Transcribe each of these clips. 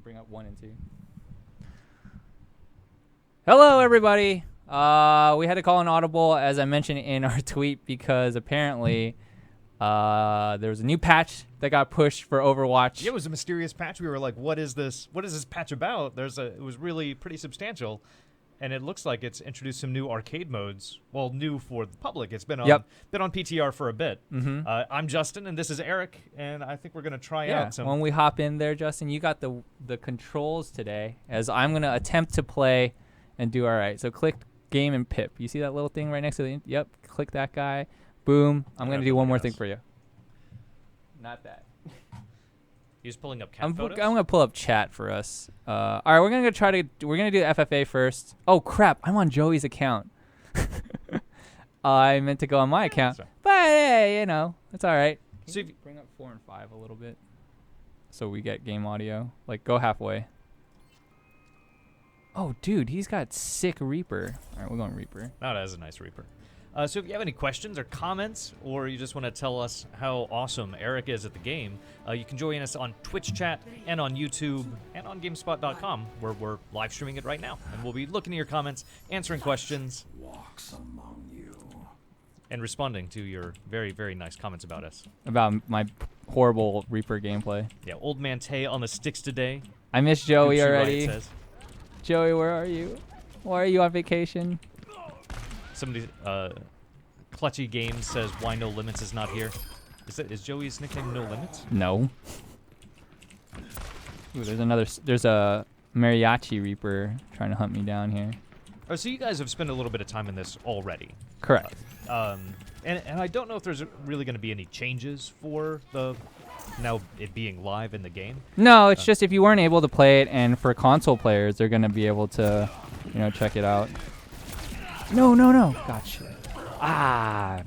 bring up 1 and 2. Hello, everybody. We had to call an audible, as I mentioned in our tweet, because apparently there was a new patch that got pushed for Overwatch. Yeah, it was a mysterious patch. We were like, what is this? What is this patch about? It was really pretty substantial. And it looks like it's introduced some new arcade modes. Well, new for the public. It's been on PTR for a bit. Mm-hmm. I'm Justin, and this is Eric, and I think we're going to try out some... When we hop in there, Justin, you got the controls today, as I'm going to attempt to play and do all right. So click game and pip. You see that little thing right next to the... Yep, click that guy. Boom. I'm going to do one more thing for you. Not that. He's pulling up cat photos? I'm going to pull up chat for us. All right, we're going to do FFA first. Oh, crap. I'm on Joey's account. I meant to go on my account. Sorry. But, hey, you know, it's all right. So if you bring up 4 and 5 a little bit so we get game audio. Like, go halfway. Oh, dude, he's got sick Reaper. All right, we're going Reaper. Not as a nice Reaper. So if you have any questions or comments, or you just want to tell us how awesome Eric is at the game, you can join us on Twitch chat and on YouTube and on GameSpot.com, where we're live streaming it right now. And we'll be looking at your comments, answering questions, and responding to your very, very nice comments about us. About my horrible Reaper gameplay. Yeah, Old Man Tay on the sticks today. I miss Joey Gucci already. Riot says. Joey, where are you? Why are you on vacation? Somebody, Clutchy Games says, why No Limits is not here. Is Joey's nickname No Limits? No. Ooh, there's a Mariachi Reaper trying to hunt me down here. Oh, so you guys have spent a little bit of time in this already. Correct. And I don't know if there's really going to be any changes for now it being live in the game. No, it's just if you weren't able to play it, and for console players, they're going to be able to, check it out. No. Gotcha.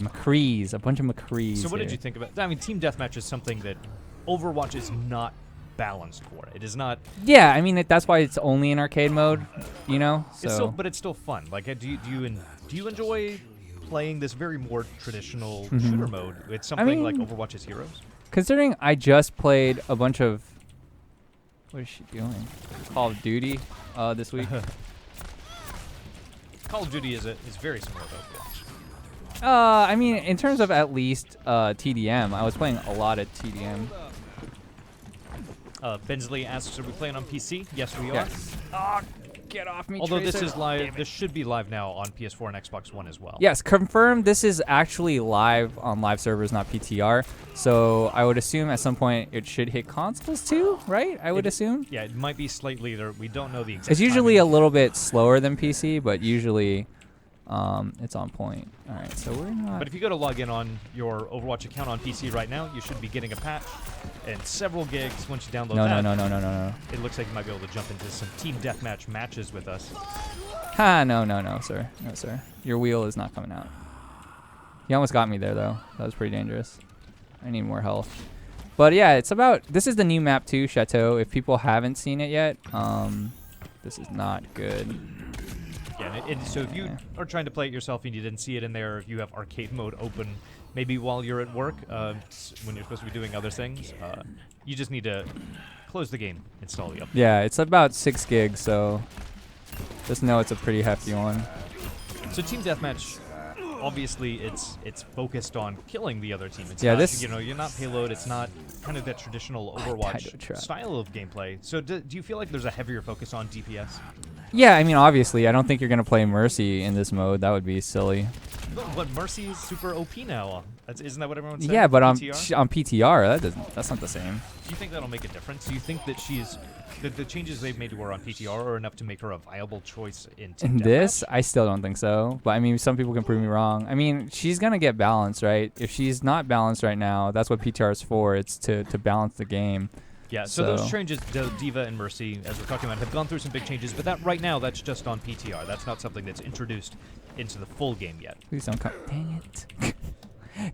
McCrees. A bunch of McCrees. So what did you think about... I mean, Team Deathmatch is something that Overwatch is not balanced for. It is not... Yeah, I mean, that's why it's only in arcade mode, So. But it's still fun. Like, do you enjoy playing this very more traditional shooter mode? It's something like Overwatch's Heroes? Considering I just played a bunch of... What is she doing? Call of Duty this week. Call of Duty is very similar to Overwatch. I mean, in terms of at least TDM, I was playing a lot of TDM. Bensley asks, are we playing on PC? Yes, we are. Yes. Oh, get off me, Although Tracer. this is live, this should be live now on PS4 and Xbox One as well. Yes, confirmed. This is actually live on live servers, not PTR. So I would assume at some point it should hit consoles too, right? I would assume. Yeah, it might be slightly later. We don't know the exact It's usually timing. a little bit slower than PC, but usually it's on point. All right, so we're not... But if you go to log in on your Overwatch account on PC right now, you should be getting a patch and several gigs once you download that. No. It looks like you might be able to jump into some Team Deathmatch matches with us. No, sir. No, sir. Your wheel is not coming out. You almost got me there, though. That was pretty dangerous. I need more health. But yeah, it's about... This is the new map, too, Chateau. If people haven't seen it yet, this is not good. Yeah, so if you are trying to play it yourself and you didn't see it in there, if you have arcade mode open, maybe while you're at work, when you're supposed to be doing other things, you just need to close the game, install the update. Yeah, it's about 6 gigs, so just know it's a pretty hefty one. So Team Deathmatch, obviously, it's focused on killing the other team. It's yeah, not, you're not payload. It's not kind of that traditional Overwatch style of gameplay. So do you feel like there's a heavier focus on DPS? Yeah, I mean, obviously, I don't think you're going to play Mercy in this mode. That would be silly. But Mercy is super OP now. Isn't that what everyone says? Yeah, but on PTR? PTR, that's not the same. Do you think that'll make a difference? Do you think that the changes they've made to her on PTR are enough to make her a viable choice in Team Deathmatch? This, I still don't think so. But I mean, some people can prove me wrong. I mean, she's gonna get balanced, right? If she's not balanced right now, that's what PTR is for. It's to balance the game. Yeah. So those changes, Diva and Mercy, as we're talking about, have gone through some big changes. But that right now, that's just on PTR. That's not something that's introduced into the full game yet. Please don't come. Dang it!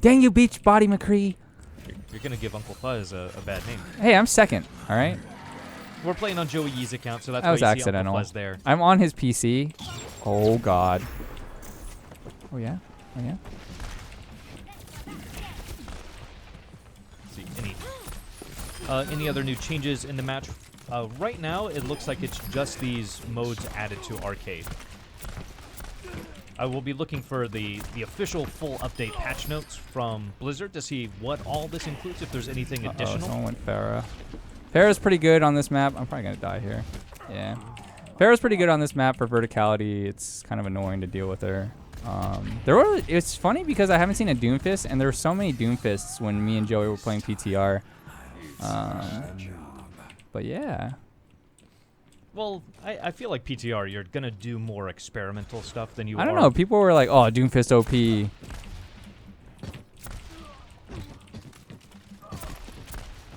Dang you, Beach Body McCree! You're gonna give Uncle Fuzz a bad name. Hey, I'm second. All right. We're playing on Joey Yee's account, so that's That was why you see accidental. Uncle Fuzz there. I'm on his PC. Oh God. Oh yeah. Oh yeah. See any other new changes in the match Right now, it looks like it's just these modes added to Arcade. I will be looking for the official full update patch notes from Blizzard to see what all this includes, if there's anything additional. Someone went Pharah. Pharah's pretty good on this map. I'm probably going to die here. Yeah. Pharah's pretty good on this map for verticality. It's kind of annoying to deal with her. It's funny because I haven't seen a Doomfist, and there were so many Doomfists when me and Joey were playing PTR. But yeah. Well, I feel like PTR, you're going to do more experimental stuff than you are. I don't know. People were like, oh, Doomfist OP.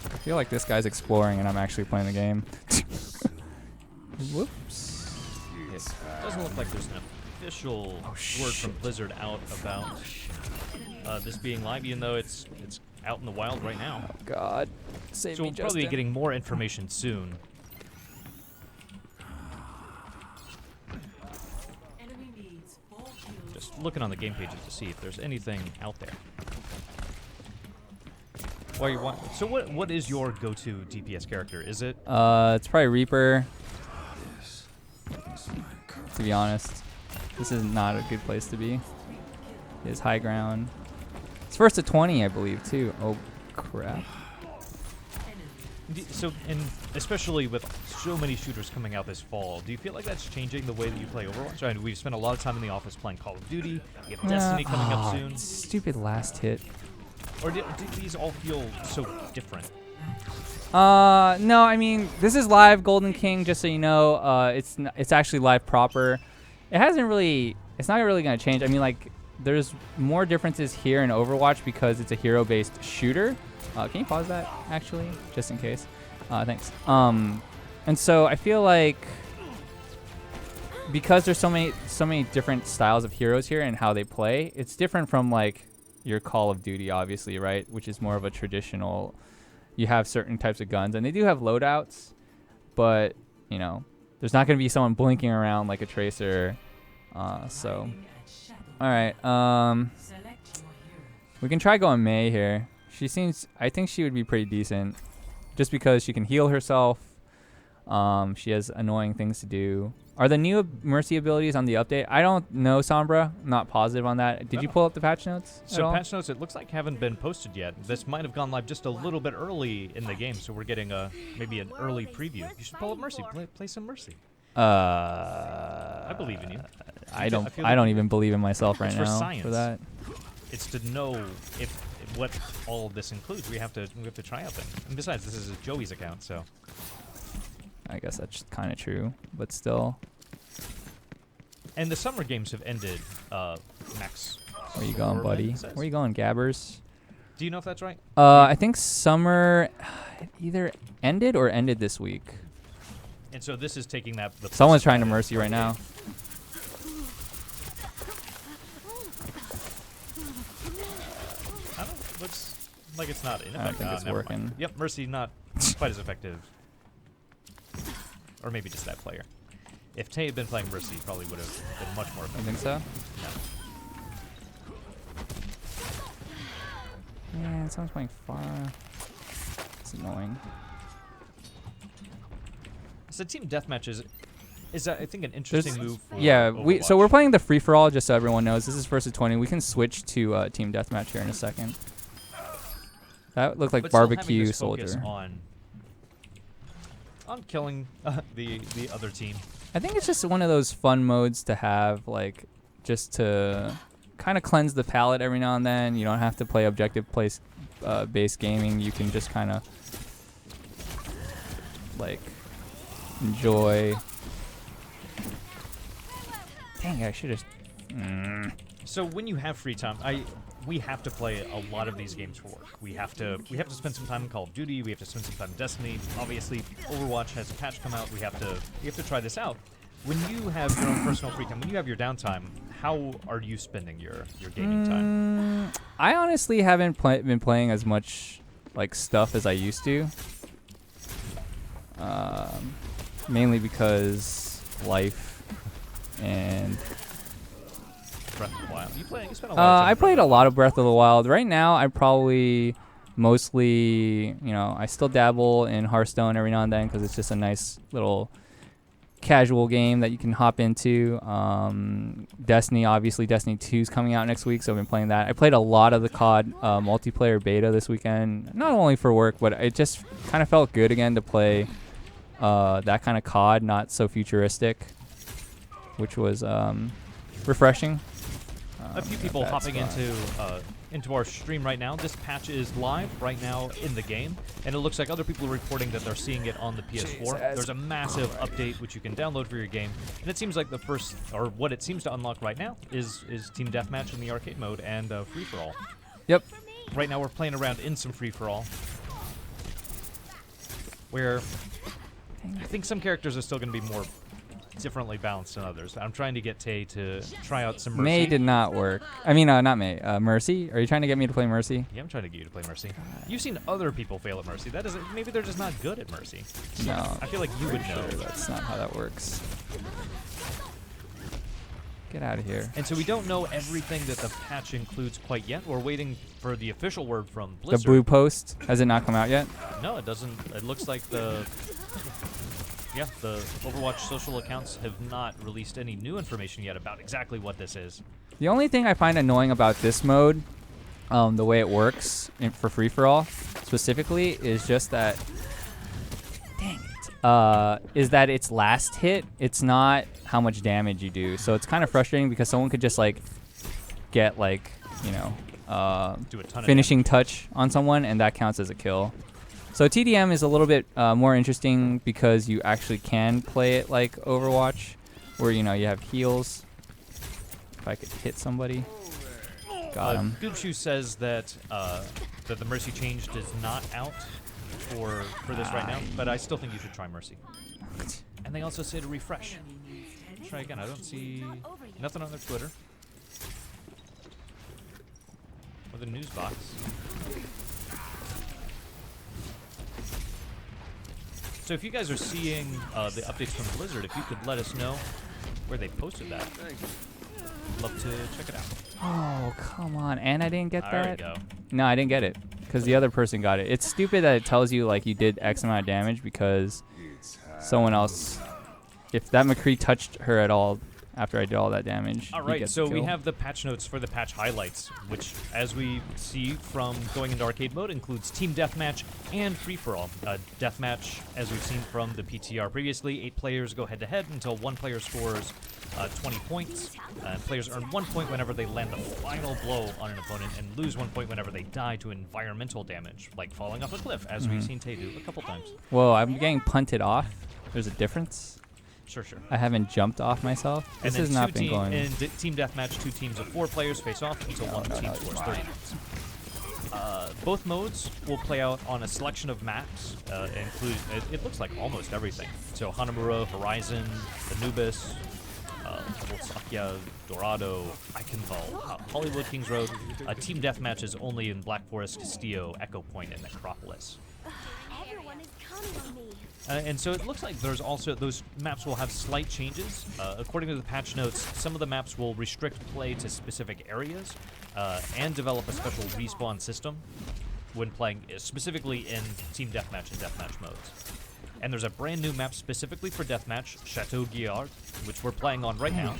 I feel like this guy's exploring and I'm actually playing the game. Whoops. It doesn't look like there's an official word from Blizzard out about this being live, even though it's out in the wild right now. Oh, God. Save so me, we'll probably be getting more information soon. Just looking on the game pages to see if there's anything out there. So what is your go-to DPS character? Is it? It's probably Reaper. To be honest, this is not a good place to be. It's high ground. It's first to 20, I believe, too. Oh, crap. So, and especially with so many shooters coming out this fall, do you feel like that's changing the way that you play Overwatch? I mean, we've spent a lot of time in the office playing Call of Duty. We have Destiny coming up soon. Stupid last hit. Or do these all feel so different? No, I mean, this is live Golden King, just so you know. It's actually live proper. It's not really going to change. I mean, like, there's more differences here in Overwatch because it's a hero-based shooter. Can you pause that, actually, just in case? Thanks. And so I feel like because there's so many different styles of heroes here and how they play, it's different from, like, your Call of Duty, obviously, right? Which is more of a traditional, you have certain types of guns, and they do have loadouts, but, you know, there's not going to be someone blinking around like a Tracer. So, all right. We can try going Mei here. I think she would be pretty decent just because she can heal herself. She has annoying things to do. Are the new Mercy abilities on the update? I don't know, Sombra. I'm not positive on that. Did you pull up the patch notes? So patch notes, it looks like haven't been posted yet. This might have gone live just a little bit early in the game, so we're getting maybe an early preview. You should pull up Mercy. Play some Mercy. I believe in you. I don't even believe in myself right now science. For that. It's to know if what all of this includes. We have to try out things. And besides, this is Joey's account, so. I guess that's kind of true, but still. And the summer games have ended, Max. Where you going, buddy? Where you going, Gabbers? Do you know if that's right? I think summer either ended or ended this week. And so this is taking that. Someone's trying to Mercy right now. Looks like it's not ineffective. I don't think it's working. Mind. Yep, Mercy not quite as effective. Or maybe just that player. If Tay had been playing Mercy, he probably would have been much more effective. You think so? No. Yeah, someone's playing Pharah. It's annoying. So Team Deathmatch is I think, an interesting move for Overwatch. So we're playing the free-for-all, just so everyone knows. This is first to 20. We can switch to Team Deathmatch here in a second. That looked like Barbecue Soldier. On killing the other team. I think it's just one of those fun modes to have, like, just to kind of cleanse the palate every now and then. You don't have to play objective-based gaming. You can just kind of, like, enjoy. Dang, I should have. So when you have free time, we have to play a lot of these games for work. We have to spend some time in Call of Duty. We have to spend some time in Destiny. Obviously, Overwatch has a patch come out. We have to try this out. When you have your own personal free time, when you have your downtime, how are you spending your gaming time? I honestly haven't been playing as much like stuff as I used to. Mainly because life and. Breath of the Wild. You spent a lot of time I played a lot of Breath of the Wild. Right now, I probably Mostly, I still dabble in Hearthstone every now and then because it's just a nice little casual game that you can hop into. Destiny, obviously, Destiny 2 is coming out next week, so I've been playing that. I played a lot of the COD multiplayer beta this weekend, not only for work, but it just kind of felt good again to play that kind of COD, not so futuristic, which was refreshing. A few people hopping into our stream right now. This patch is live right now in the game, and it looks like other people are reporting that they're seeing it on the PS4. Jesus. There's a massive update which you can download for your game, and it seems like the first, or what it seems to unlock right now, is Team Deathmatch in the arcade mode and free-for-all. Yep. Right now we're playing around in some free-for-all, where I think some characters are still going to be more differently balanced than others. I'm trying to get Tay to try out some Mercy. May did not work. I mean, not May. Mercy? Are you trying to get me to play Mercy? Yeah, I'm trying to get you to play Mercy. You've seen other people fail at Mercy. That isn't. Maybe they're just not good at Mercy. No. I feel like you would know. That's not how that works. Get out of here. And so we don't know everything that the patch includes quite yet. We're waiting for the official word from Blizzard. The blue post, has it not come out yet? No, it doesn't. It looks like the Overwatch social accounts have not released any new information yet about exactly what this is. The only thing I find annoying about this mode, the way it works for free-for-all specifically, is just that, is that its last hit, it's not how much damage you do. So it's kind of frustrating because someone could just get do a ton finishing touch on someone, and that counts as a kill. So TDM is a little bit more interesting because you actually can play it like Overwatch, where you have heals. If I could hit somebody, got him. Goobshoe says that that the Mercy change is not out for this right now, but I still think you should try Mercy. And they also say to refresh. Try again. I don't see nothing on their Twitter or the news box. So if you guys are seeing the updates from Blizzard, if you could let us know where they posted that, I'd love to check it out. Oh, come on. And I didn't get that? There we go. No, I didn't get it because the other person got it. It's stupid that it tells you you did X amount of damage because someone else, if that McCree touched her at all after I did all that damage. All right, so we have the patch notes for the patch highlights, which, as we see from going into arcade mode, includes Team Deathmatch and Free-for-All. Deathmatch, as we've seen from the PTR previously, 8 players go head-to-head until one player scores 20 points. Players earn 1 point whenever they land the final blow on an opponent and lose 1 point whenever they die to environmental damage, like falling off a cliff, as we've seen Tay do a couple times. Whoa, I'm getting punted off. There's a difference? Sure. I haven't jumped off myself. This has not been going. In Team Deathmatch, 2 teams of 4 players face off until one team scores 30 points. Both modes will play out on a selection of maps, including, it looks like almost everything. So Hanamura, Horizon, Anubis, Sakya, Dorado, Eichenthal, Hollywood, Kings Road. Team Deathmatch is only in Black Forest, Castillo, Echo Point, and Necropolis. Everyone is counting on me. And so it looks like there's also, those maps will have slight changes. According to the patch notes, some of the maps will restrict play to specific areas and develop a special respawn system when playing specifically in Team Deathmatch and Deathmatch modes. And there's a brand new map specifically for Deathmatch, Chateau Guillard, which we're playing on right now,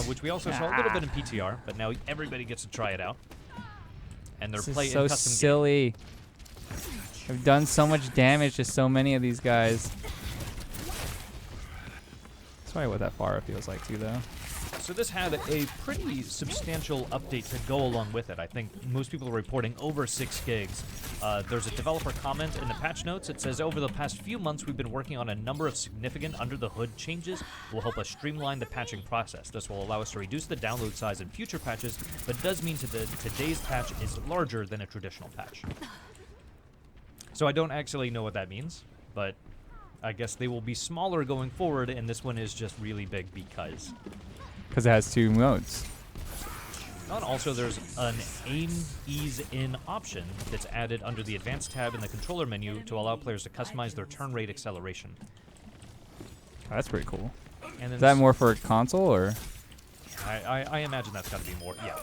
which we also saw a little bit in PTR, but now everybody gets to try it out. And they're playing so custom silly. I've done so much damage to so many of these guys. That's probably what that Pharah feels like too, though. So this had a pretty substantial update to go along with it. I think most people are reporting over 6 gigs. There's a developer comment in the patch notes. It says, over the past few months, we've been working on a number of significant under-the-hood changes that will help us streamline the patching process. This will allow us to reduce the download size in future patches, but does mean today's patch is larger than a traditional patch. So I don't actually know what that means, but I guess they will be smaller going forward, and this one is just really big because. Because it has 2 modes. And also, there's an aim ease in option that's added under the advanced tab in the controller menu to allow players to customize their turn rate acceleration. Oh, that's pretty cool. And then is that more for console or? I imagine that's got to be more. Yeah,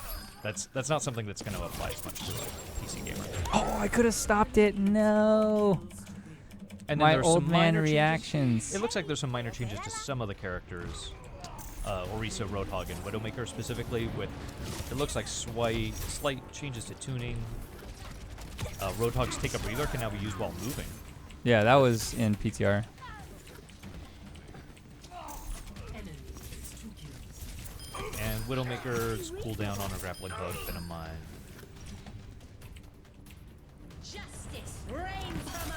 That's not something that's going to apply as much to a PC gamer. Oh, I could have stopped it. No. And then My there's old some man minor reactions. Changes. It looks like there's some minor changes to some of the characters. Orisa, Roadhog, and Widowmaker specifically. With it looks like slight changes to tuning. Roadhog's Take a Breather can now be used while moving. Yeah, that was in PTR. And Widowmaker's cooldown on a grappling hook, been a mine.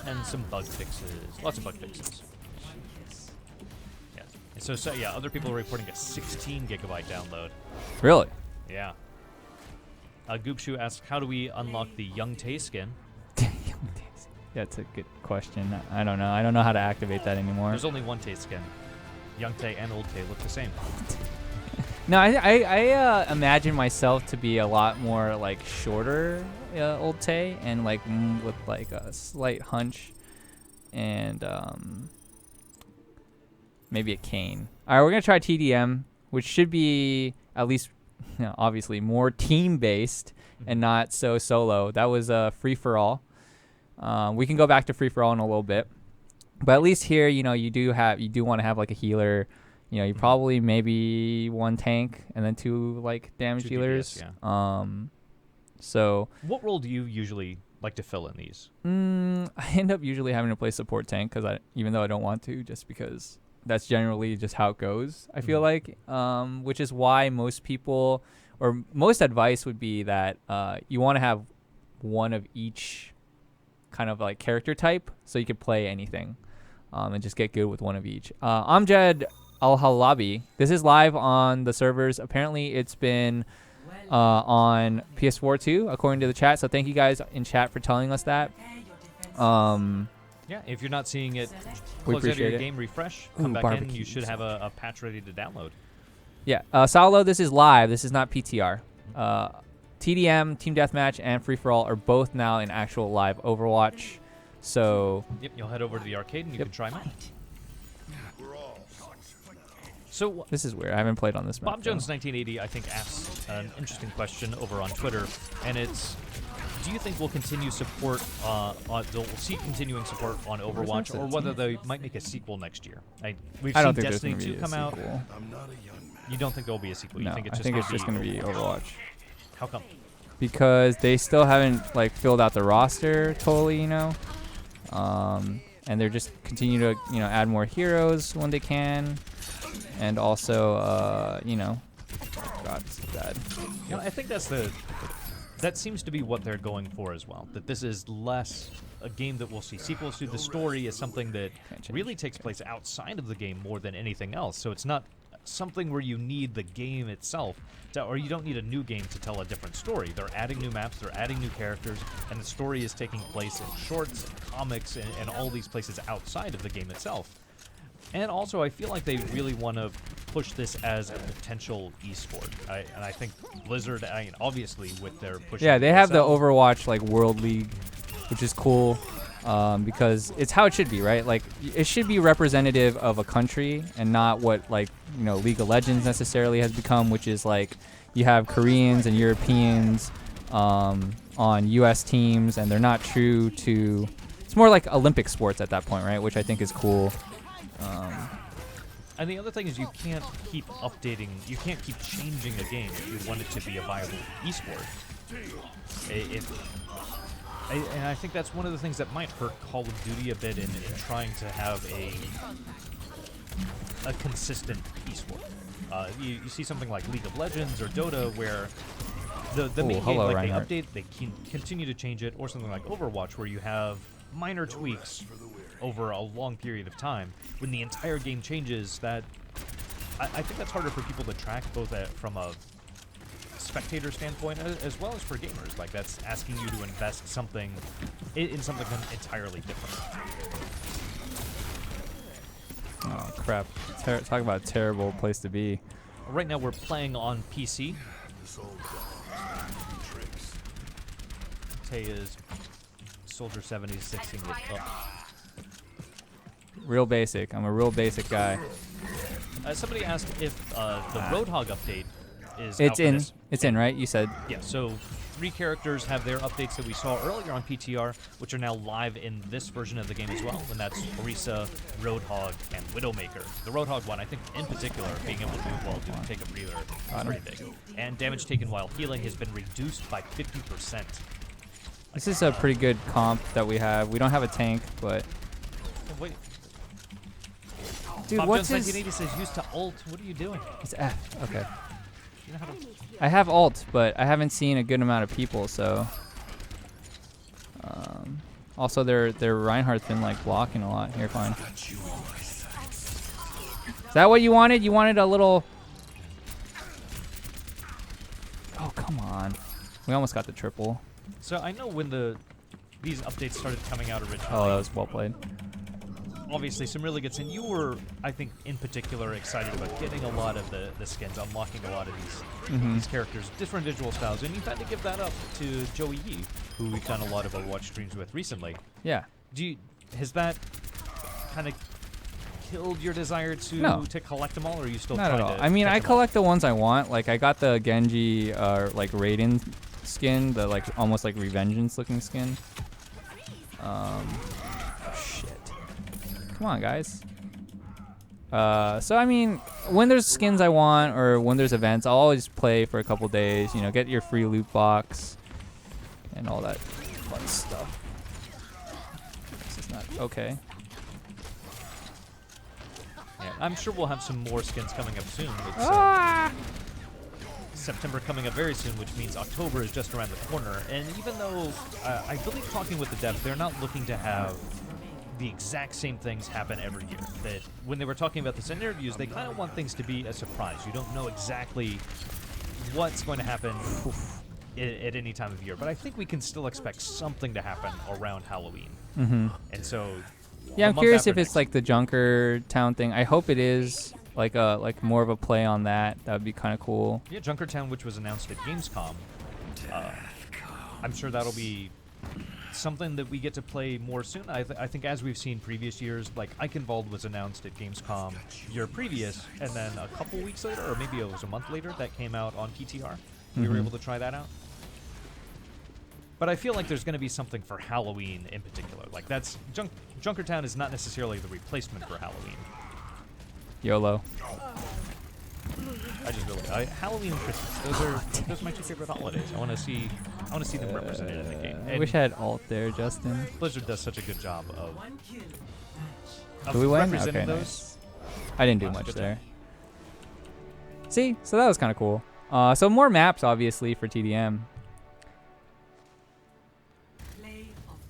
And some bug fixes. Lots of bug fixes. Yeah. And so yeah, other people are reporting a 16 gigabyte download. Really? Yeah. Goopshoe asks, how do we unlock the Young Tay skin? That's a good question. I don't know. I don't know how to activate that anymore. There's only one Tay skin. Young Tay and Old Tay look the same. No, I imagine myself to be a lot more like shorter, Old Tay, and like with like a slight hunch, and maybe a cane. All right, we're gonna try TDM, which should be at least, obviously more team based and not so solo. That was a free for all. We can go back to free for all in a little bit, but at least here, you do want to have like a healer. You probably maybe one tank and then two like damage dealers. DPS, yeah. So what role do you usually like to fill in these? I end up usually having to play support tank even though I don't want to, just because that's generally just how it goes. I feel like, which is why most people or most advice would be that you want to have one of each kind of like character type, so you could play anything and just get good with one of each. Amjad Al-Halabi. This is live on the servers. Apparently, it's been on PS4 too, according to the chat. So thank you guys in chat for telling us that. Yeah, if you're not seeing it, close out of your game, refresh, come back in. You should have a patch ready to download. Yeah, Saulo, this is live. This is not PTR. TDM, Team Deathmatch, and Free For All are both now in actual live Overwatch. So yep, you'll head over to the arcade and you can try them out. So this is weird. I haven't played on this map. Bob Jones 1980, I think, asks an interesting question over on Twitter, and it's: do you think we'll continue support? They'll see continuing support on Overwatch, or whether they might make a sequel next year? We've seen Destiny 2 come out. You don't think there'll be a sequel? No, you think I think it's just going to be Overwatch. How come? Because they still haven't like filled out the roster totally, and they're just continue to add more heroes when they can. And also, God, this is bad. I think that seems to be what they're going for as well. That this is less a game that we'll see sequels to. The story is something that really takes place outside of the game more than anything else. So it's not something where you need the game itself, or you don't need a new game to tell a different story. They're adding new maps, they're adding new characters, and the story is taking place in shorts, comics, and all these places outside of the game itself. And also, I feel like they really want to push this as a potential esport. And I think Blizzard, obviously, with their push. Yeah, they have the Overwatch like World League, which is cool because it's how it should be, right? Like it should be representative of a country and not what League of Legends necessarily has become, which is like you have Koreans and Europeans on U.S. teams, and they're not true to. It's more like Olympic sports at that point, right? Which I think is cool. And the other thing is you can't keep updating, you can't keep changing a game if you want it to be a viable esport. And I think that's one of the things that might hurt Call of Duty a bit in trying to have a consistent esport. You see something like League of Legends or Dota where the main game, like they update, they continue to change it, or something like Overwatch where you have minor tweaks over a long period of time. When the entire game changes, that I think that's harder for people to track, both from a spectator standpoint as well as for gamers. Like that's asking you to invest something in something entirely different. Oh crap! Talk about a terrible place to be. Right now we're playing on PC. Tay is Soldier 76ing it up. Real basic. I'm a real basic guy. Somebody asked if the Roadhog update is It's out for in. this. It's in, right? You said. Yeah, so 3 characters have their updates that we saw earlier on PTR, which are now live in this version of the game as well, and that's Orisa, Roadhog, and Widowmaker. The Roadhog one, I think, in particular, being able to move while doing take a breather is pretty big. And damage taken while healing has been reduced by 50%. This is a pretty good comp that we have. We don't have a tank, but Oh, wait. dude, Bob what's Jones his? 1980 says used to ult. What are you doing? It's F. Okay. You know how to... I have ult, but I haven't seen a good amount of people, so. Also, their Reinhardt's been like blocking a lot. Here, fine. Is that what you wanted? You wanted a little. Oh, come on. We almost got the triple. So I know when these updates started coming out originally. Oh, that was well played. Obviously, some really good skins. You were, I think, in particular excited about getting a lot of the skins, unlocking a lot of these characters, different visual styles, and you've had to give that up to Joey Yee, who we've done a lot of Overwatch streams with recently. Yeah. Has that kind of killed your desire No. to collect them all, or are you still Not trying at all. to I mean, catch I them all? collect the ones I want. Like, I got the Genji, like Raiden skin, the like almost like Revengeance looking skin. Shit. Come on, guys. So I mean, when there's skins I want or when there's events, I'll always play for a couple days. You know, get your free loot box and all that fun stuff. This is not okay. Yeah, I'm sure we'll have some more skins coming up soon. It's, September coming up very soon, which means October is just around the corner. And even though I believe talking with the devs, they're not looking to have the exact same things happen every year. That when they were talking about this in interviews, they kind of want things to be a surprise. You don't know exactly what's going to happen at any time of year. But I think we can still expect something to happen around Halloween. And so, Yeah, I'm the month curious after if it's next. like the Junker Town thing. I hope it is like more of a play on that. That would be kind of cool. Yeah, Junkertown, which was announced at Gamescom. I'm sure that'll be something that we get to play more soon. I think as we've seen previous years, like Eichenwald was announced at Gamescom year previous, and then a couple weeks later, or maybe it was a month later, that came out on PTR. We were able to try that out. But I feel like there's going to be something for Halloween in particular. Like that's Junkertown is not necessarily the replacement for Halloween. YOLO. I just really Halloween and Christmas. Those are my 2 favorite holidays. I want to see them represented in the game. I And wish I had ult there, Justin. Blizzard does such a good job of Do we win? representing Okay, those. nice. I didn't do Wow, much good there. See, so that was kind of cool. So more maps, obviously, for TDM.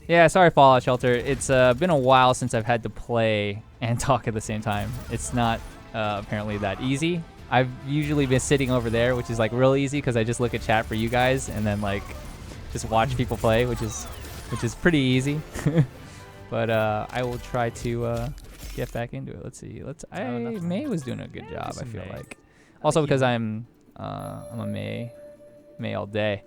Yeah, sorry, Fallout Shelter. It's been a while since I've had to play and talk at the same time. It's not apparently that easy. I've usually been sitting over there, which is like real easy because I just look at chat for you guys and then like just watch people play, which is pretty easy. But I will try to get back into it. Let's see. May was doing a good job. I feel May. like. Also because I'm a May all day.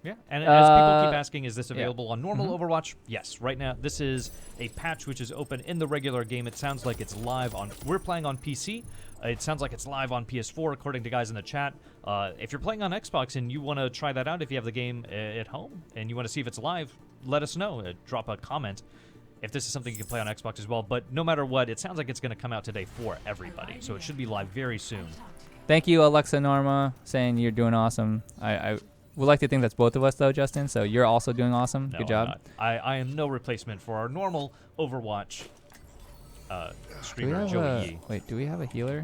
Yeah, and as people keep Uh, asking, is this available on normal Overwatch? Yes, right now this is a patch which is open in the regular game. It sounds like it's live on. We're playing on PC. It sounds like it's live on PS4, according to guys in the chat. If you're playing on Xbox and you want to try that out, if you have the game at home and you want to see if it's live, let us know. Drop a comment if this is something you can play on Xbox as well. But no matter what, it sounds like it's going to come out today for everybody, so it should be live very soon. Thank you, Alexa Norma, saying you're doing awesome. I would like to think that's both of us, though, Justin. So you're also doing awesome. No, Good job. I'm not. I am no replacement for our normal Overwatch streamer, Joey Yee. Wait, do we have a healer?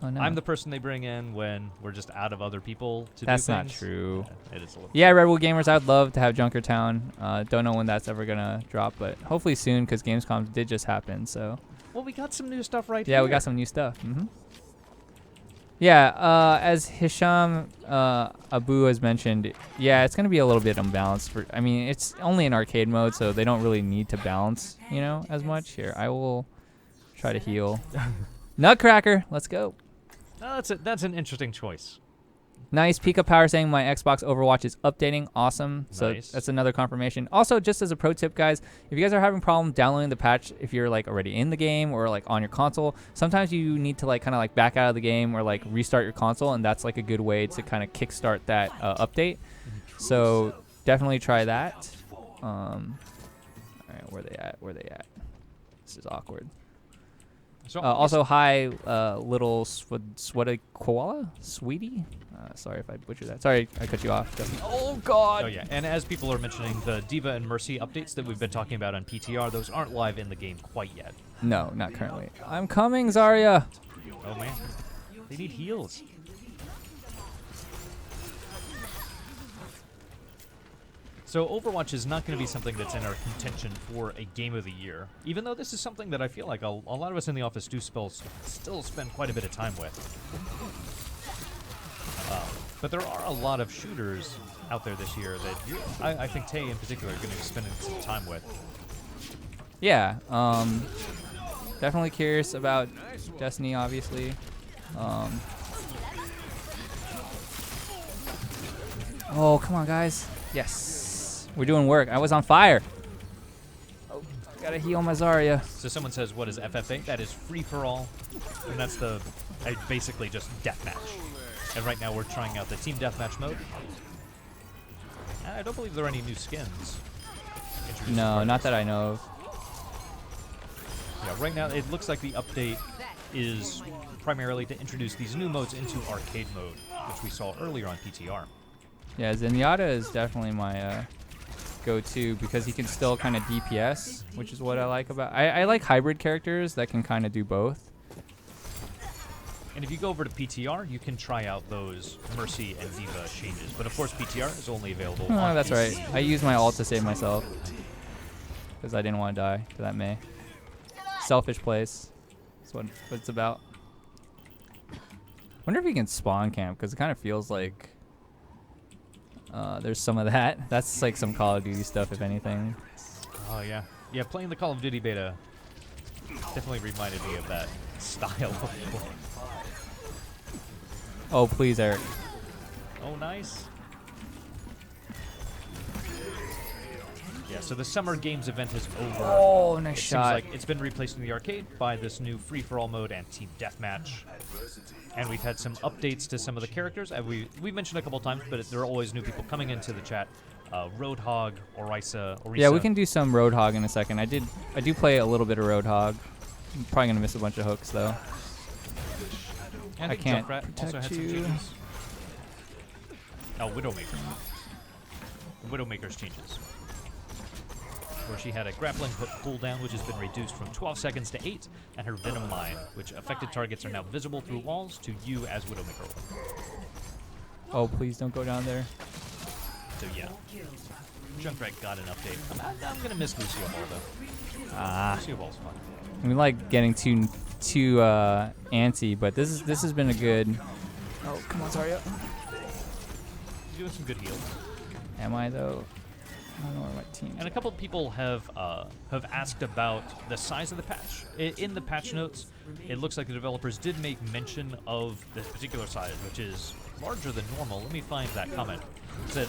Oh, no. I'm the person they bring in when we're just out of other people to That's do not things. true. Yeah, it is a little. Yeah, Red Bull Gamers, I'd love to have Junkertown. Don't know when that's ever going to drop, but hopefully soon because Gamescom did just happen. So Well, we got some new stuff right yeah, here. we got some new stuff. Yeah, as Hisham Abu has mentioned, yeah, it's going to be a little bit unbalanced. I mean, it's only in arcade mode, so they don't really need to balance, as much. Here, I will try to heal. Nutcracker, let's go. No, that's an interesting choice. Nice. Pika Power saying my Xbox Overwatch is updating. Awesome. So Nice. that's another confirmation. Also, just as a pro tip, guys, if you guys are having problem downloading the patch, if you're like already in the game or like on your console, sometimes you need to like kind of like back out of the game or like restart your console, and that's like a good way to kind of kickstart that update. So definitely try that. All right, where they at? Where they at? This is awkward. So Also, hi, little sweaty koala, sweetie. Sorry if I butchered that. Sorry, I cut you off. Justin. Oh God. Oh yeah, and as people are mentioning, the Diva and Mercy updates that we've been talking about on PTR, those aren't live in the game quite yet. No, not currently. I'm coming, Zarya. Oh man, they need heals. So Overwatch is not going to be something that's in our contention for a game of the year, even though this is something that I feel like a lot of us in the office do still spend quite a bit of time with. But there are a lot of shooters out there this year that I think Tay in particular are going to be spending some time with. Yeah. Definitely curious about Destiny, obviously. Oh, come on, guys. Yes. We're doing work. I was on fire. Oh, gotta heal my Zarya. So someone says, what is FFA? That is free-for-all, and that's basically just deathmatch. And right now we're trying out the team deathmatch mode. I don't believe there are any new skins. No, not that I know of. Yeah, right now it looks like the update is primarily to introduce these new modes into arcade mode, which we saw earlier on PTR. Yeah, Zenyatta is definitely my go-to because he can still kind of DPS, which is what I like about. I like hybrid characters that can kind of do both. And if you go over to PTR, you can try out those Mercy and Diva changes. But of course, PTR is only available on That's PC. right. I used my ult to save myself because I didn't want to die to that Mei. Selfish place. That's what it's about. Wonder if you can spawn camp because it kind of feels like there's some of that. That's like some Call of Duty stuff, if anything. Oh yeah, yeah. Playing the Call of Duty beta definitely reminded me of that style. Oh please, Eric. Oh nice. Yeah, so the Summer Games event is over. Oh, nice It shot. seems like it's been replaced in the arcade by this new free-for-all mode and team deathmatch. And we've had some updates to some of the characters. We mentioned a couple times, but there are always new people coming into the chat. Roadhog, Orisa. Yeah, we can do some Roadhog in a second. I do play a little bit of Roadhog. I'm probably gonna miss a bunch of hooks though. And I can't Junkrat also had protect some you. changes. Oh, Widowmaker. Widowmaker's changes. Where she had a grappling hook cooldown, which has been reduced from 12 seconds to 8, and her Venom Line, which affected targets are now visible through walls to you as Widowmaker. Oh, please don't go down there. So yeah, Junkrat got an update. I'm gonna miss Lucio Ball though. Lucio Ball's fun. We like getting too antsy, but this has been a good. Oh, come on, Zarya. He's doing some good heals. Am I though? I don't know where my team. And a couple of people have asked about the size of the patch. In the patch notes, it looks like the developers did make mention of this particular size, which is larger than normal. Let me find that comment. It said,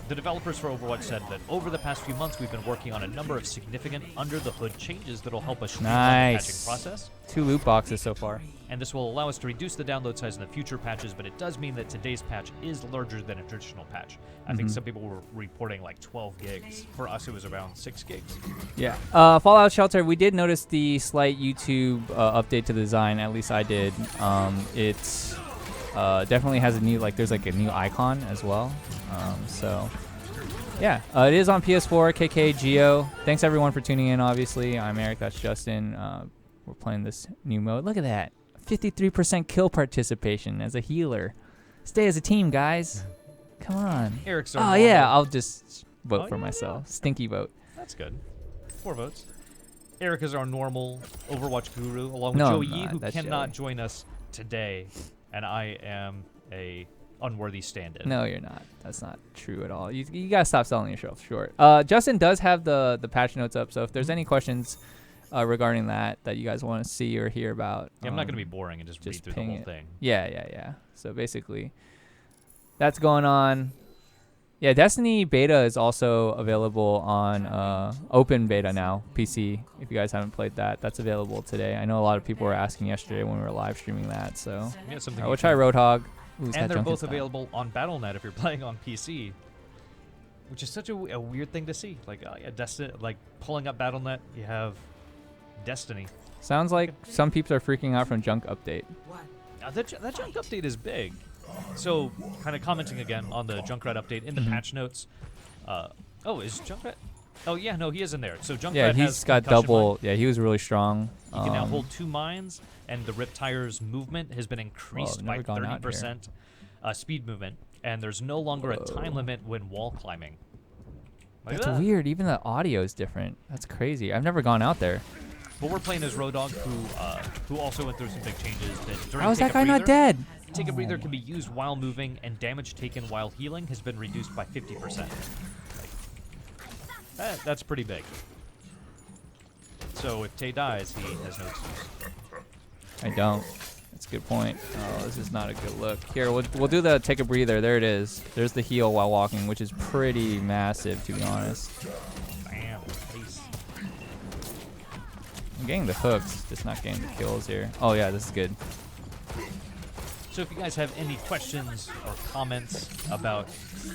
the developers for Overwatch said that over the past few months, we've been working on a number of significant under-the-hood changes that'll help us streamline the patching process. 2 loot boxes so far. And this will allow us to reduce the download size in the future patches, but it does mean that today's patch is larger than a traditional patch. I think some people were reporting like 12 gigs. For us, it was around 6 gigs. Yeah. Fallout Shelter, we did notice the slight YouTube update to the design, at least I did. It definitely has a new, there's like a new icon as well. So, yeah. It is on PS4, KK, Geo. Thanks everyone for tuning in, obviously. I'm Eric, that's Justin. We're playing this new mode. Look at that. 53% kill participation as a healer. Stay as a team, guys. Come on. Eric's Oh, yeah. I'll just vote for myself. Stinky vote. That's good. 4 votes. Eric is our normal Overwatch guru, along with No, Joey I'm Yee, not. who That's cannot Joey. join us today, and I am a unworthy stand-in. No, you're not. That's not true at all. You gotta stop selling yourself short. Justin does have the patch notes up, so if there's any questions regarding that you guys want to see or hear about, Yeah, I'm not going to be boring and just read through the ping whole it. thing. Yeah. So basically, that's going on. Yeah, Destiny beta is also available on open beta now, PC. If you guys haven't played that, that's available today. I know a lot of people were asking yesterday when we were live streaming that. So Yeah, something we'll try Roadhog. Ooh, and they're both available on Battle.net if you're playing on PC, which is such a weird thing to see. Like, yeah, Destiny, like pulling up Battle.net, you have Destiny. Sounds like some people are freaking out from junk update. That junk update is big. So, kind of commenting again on the Junkrat update in the patch notes. Oh, is Junkrat? Oh yeah, no, he is in there. So Junkrat Yeah, he's has got concussion double. mine. Yeah, he was really strong. He can now hold 2 mines, and the Riptire's movement has been increased by 30%. Speed movement, and there's no longer a time limit when wall climbing. That's weird. Even the audio is different. That's crazy. I've never gone out there. But we're playing as Roadhog, who also went through some big changes. How is that guy not dead? Take a breather can be used while moving, and damage taken while healing has been reduced by 50%. That's pretty big. So if Tay dies, he has no excuse. I don't. That's a good point. Oh, this is not a good look. Here, we'll do the take a breather. There it is. There's the heal while walking, which is pretty massive, to be honest. Bam. Nice. I'm getting the hooks, just not getting the kills here. Oh, yeah, this is good. So if you guys have any questions or comments about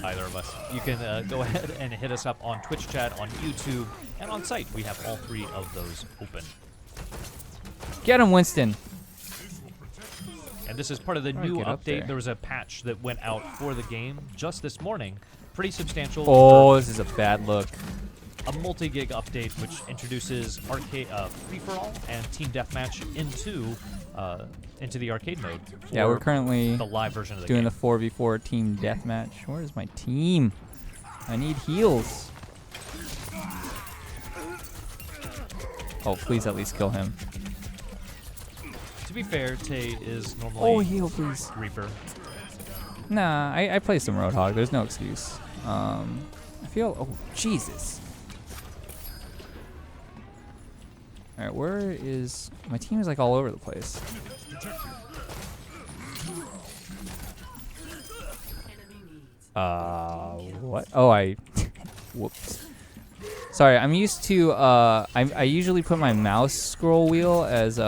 either of us, you can go ahead and hit us up on Twitch chat, on YouTube, and on site. We have all 3 of those open. Get him, Winston. And this is part of the new update. There was a patch that went out for the game just this morning. Pretty substantial. Oh, this is a bad look. A multi-gig update which introduces arcade free-for-all and team deathmatch into the arcade mode. Yeah, we're currently the live version of the doing game. the 4v4 team deathmatch. Where is my team? I need heals. Oh, please at least kill him. To be fair, Tay is normally heal, please. Reaper. Nah, I play some Roadhog. There's no excuse. I feel... Oh, Jesus. All right, where is... My team is like all over the place. What? Oh, whoops. Sorry, I'm used to... I usually put my mouse scroll wheel as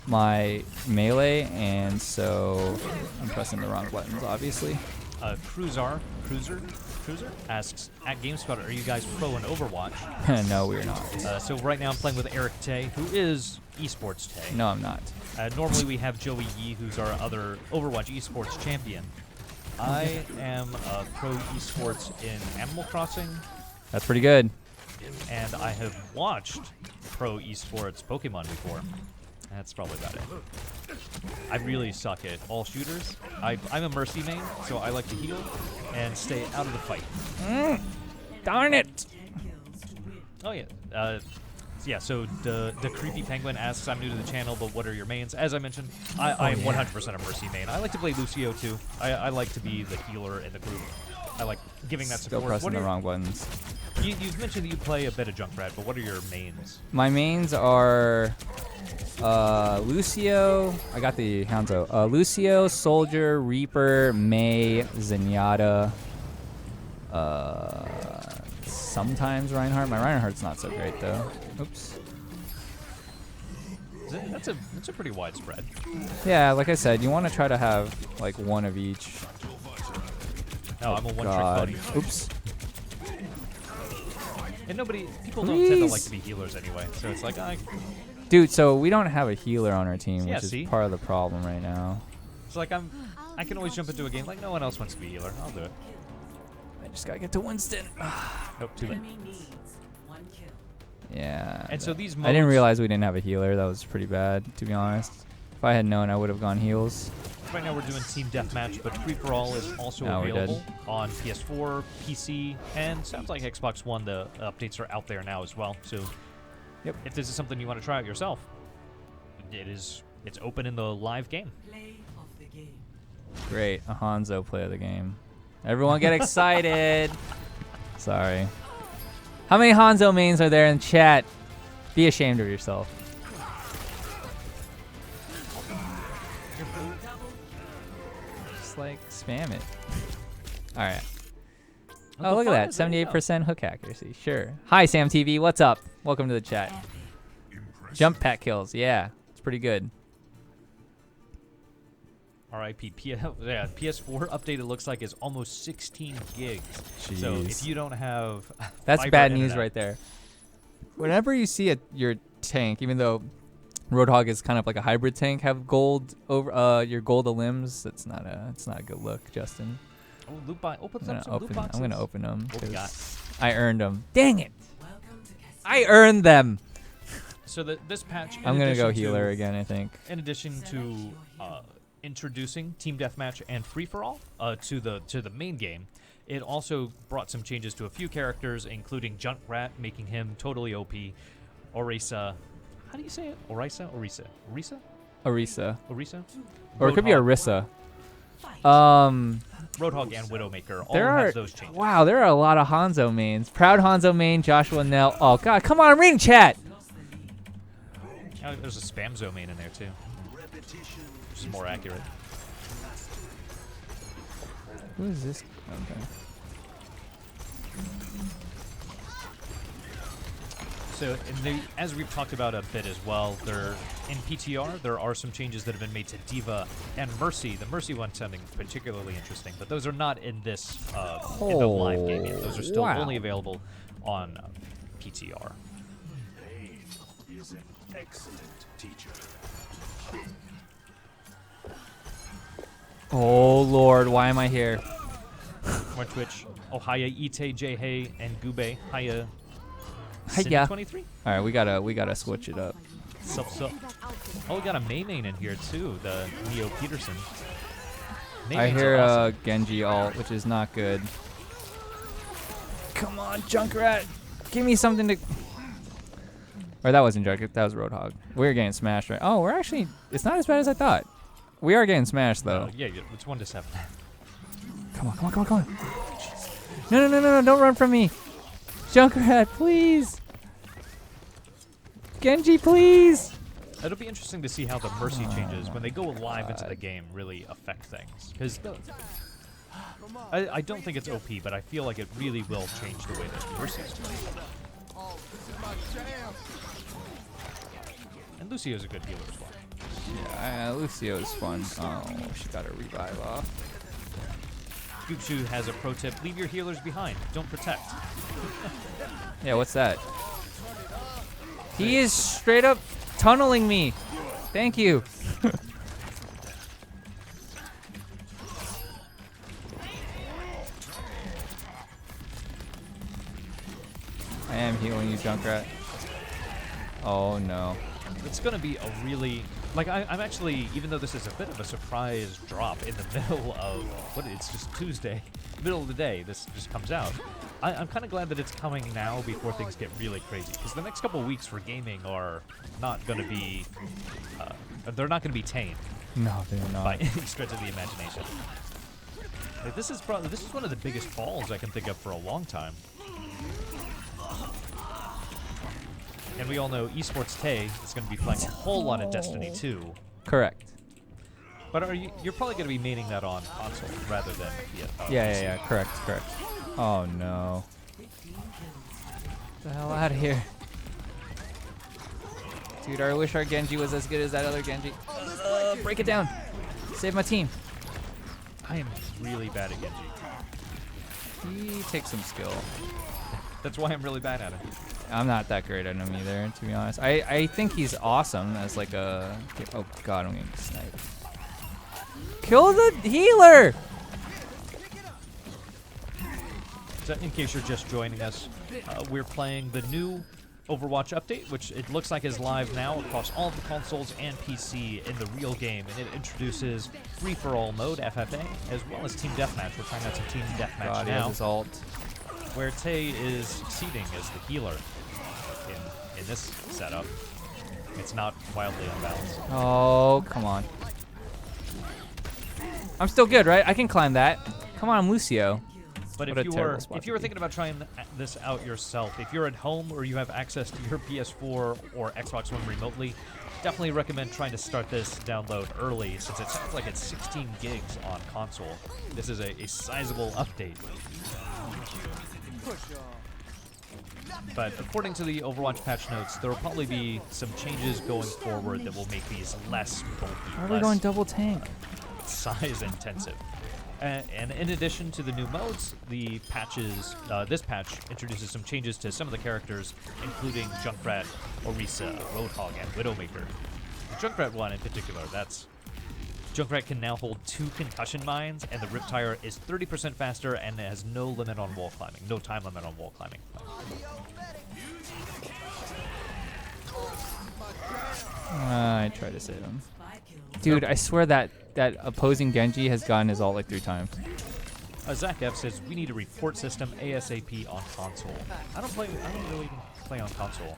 my melee, and so I'm pressing the wrong buttons, obviously. Cruiser asks, at GameSpot, are you guys pro in Overwatch? No, we're not. So right now I'm playing with Erick Tay, who is Esports Tay. No, I'm not. Normally we have Joey Yee, who's our other Overwatch Esports champion. I am pro Esports in Animal Crossing. That's pretty good. And I have watched pro Esports Pokemon before. That's probably about it. I really suck at all shooters. I'm a Mercy main, so I like to heal and stay out of the fight. Darn it! Oh yeah. Yeah, so the Creepy Penguin asks, I'm new to the channel, but what are your mains? As I mentioned, I am 100% a Mercy main. I like to play Lucio too. I like to be the healer in the group. I like giving that support. Still pressing the wrong buttons. You've mentioned that you play a bit of Junkrat, but what are your mains? My mains are Lucio. I got the Hanzo. Lucio, Soldier, Reaper, Mei, Zenyatta. Sometimes Reinhardt. My Reinhardt's not so great though. Oops. That's a pretty widespread. Yeah, like I said, you want to try to have like one of each. Oh, I'm a one-trick buddy. Oops. And people don't tend to like to be healers anyway, so it's like, Dude, so we don't have a healer on our team, Yeah, which see? is part of the problem right now. it's like I can always jump into a game like no one else wants to be a healer. I'll do it. I just gotta get to Winston. Nope, too late. Yeah. And so these modes, I didn't realize we didn't have a healer. That was pretty bad, to be honest. If I had known, I would have gone heals. right now we're doing Team Deathmatch, but Free For All is also available on PS4, PC, and sounds like Xbox One. The updates are out there now as well. So, yep. If this is something you want to try out yourself, it's open in the live game. Great, a Hanzo play of the game. Everyone get excited. Sorry. How many Hanzo mains are there in chat? Be ashamed of yourself. just like spam it. All right. Well, Oh, the look fun at is that. there you go. 78% hook accuracy. Sure. Hi, Sam TV. What's up? Welcome to the chat. Jump pack kills. Yeah, it's pretty good. RIP. Yeah, PS4 update, it looks like, is almost 16 gigs. So if Jeez. you don't have That's fiber bad news internet- right there. Whenever you see your tank, even though Roadhog is kind of like a hybrid tank, have gold over your gold limbs, it's not a good look, Justin. Oh, loot box. Open I'm some gonna loot open. boxes. I'm gonna open them What we got? because I earned them. Dang it! I earned them. So this patch. I'm gonna go addition to- healer again. I think. In addition to introducing team deathmatch and free for all to the main game, it also brought some changes to a few characters, including Junkrat, making him totally OP. Orisa, how do you say it? Orisa? Orisa? Orisa, or it could be Roadhog. Arisa. Roadhog and Widowmaker all There are have those changes. wow, there are a lot of Hanzo mains. Proud Hanzo main, Joshua Nell. Oh God, come on, I'm reading chat. Oh, there's a spam zo main in there too, which is more accurate. Who is this? Okay. So, as we've talked about a bit as well, in PTR, there are some changes that have been made to Diva and Mercy. The Mercy one sounding particularly interesting, but those are not in this in the live game yet. Those are still wow. only available on PTR. Is an excellent teacher. Oh Lord, why am I here? More Twitch. Ohaya, Ite, Jehei, and Gube. Haya. Hiya. 23. All right, we gotta switch it up. Oh, we got a Mei main in here too. The Neo Peterson. Mei I mains hear are awesome. Genji ult, which is not good. Come on, Junkrat, give me something to. Or that wasn't Junkrat, that was Roadhog. We're getting smashed, right? Oh, we're actually. It's not as bad as I thought. We are getting smashed though. Yeah, it's 1-7. Come on, come on, come on, come on. No, don't run from me. Junkrat, please. Genji, please. It'll be interesting to see how the Mercy changes when they go live into the game really affect things. Because I don't think it's OP, but I feel like it really will change the way that Mercy's played. And Lucio's a good healer as well. Yeah, Lucio's fun. Oh, she got her revive off. Goopshu has a pro tip: leave your healers behind. Don't protect. Yeah, what's that? He is straight up tunneling me. Thank you. I am healing you, Junkrat. Oh no. It's going to be a really... Like, I'm actually, even though this is a bit of a surprise drop in the middle of... It's just Tuesday. Middle of the day, this just comes out. I'm kind of glad that it's coming now before things get really crazy. Because the next couple weeks for gaming are not going to be... they're not going to be tame No, they're by not. any stretch of the imagination. Like, this is one of the biggest falls I can think of for a long time. And we all know Esports Tay is going to be playing a whole lot of Destiny 2. Correct. But you're probably going to be maining that on console rather than Yeah. Correct. Oh no. Get the hell out of here. Dude, I wish our Genji was as good as that other Genji. Break it down. Save my team. I am really bad at Genji. He takes some skill. That's why I'm really bad at it. I'm not that great at him either, to be honest. I think he's awesome as like a... Oh god, I'm getting sniped. Kill the healer! So in case you're just joining us, we're playing the new Overwatch update, which it looks like is live now across all of the consoles and PC in the real game, and it introduces free-for-all mode, FFA, as well as Team Deathmatch. We're trying out some Team Deathmatch God, he has now, his ult. where Tay is succeeding as the healer in this setup. It's not wildly unbalanced. Oh, come on. I'm still good, right? I can climb that. Come on, I'm Lucio. But What a if you terrible were spot if to you were be. thinking about trying this out yourself, if you're at home or you have access to your PS4 or Xbox One remotely, definitely recommend trying to start this download early, since it sounds like it's 16 gigs on console. This is a sizable update. But according to the Overwatch patch notes, there will probably be some changes going forward that will make these less bulky, Why are we going double tank? size intensive. And in addition to the new modes, the patches, this patch introduces some changes to some of the characters, including Junkrat, Orisa, Roadhog, and Widowmaker. The Junkrat one in particular, Junkrat can now hold 2 concussion mines, and the Riptire is 30% faster, and it has no limit on wall climbing, no time limit on wall climbing. I tried to save him. Dude, I swear that opposing Genji has gotten his ult like 3 times. Zach F says, we need a report system ASAP on console. I don't really play on console.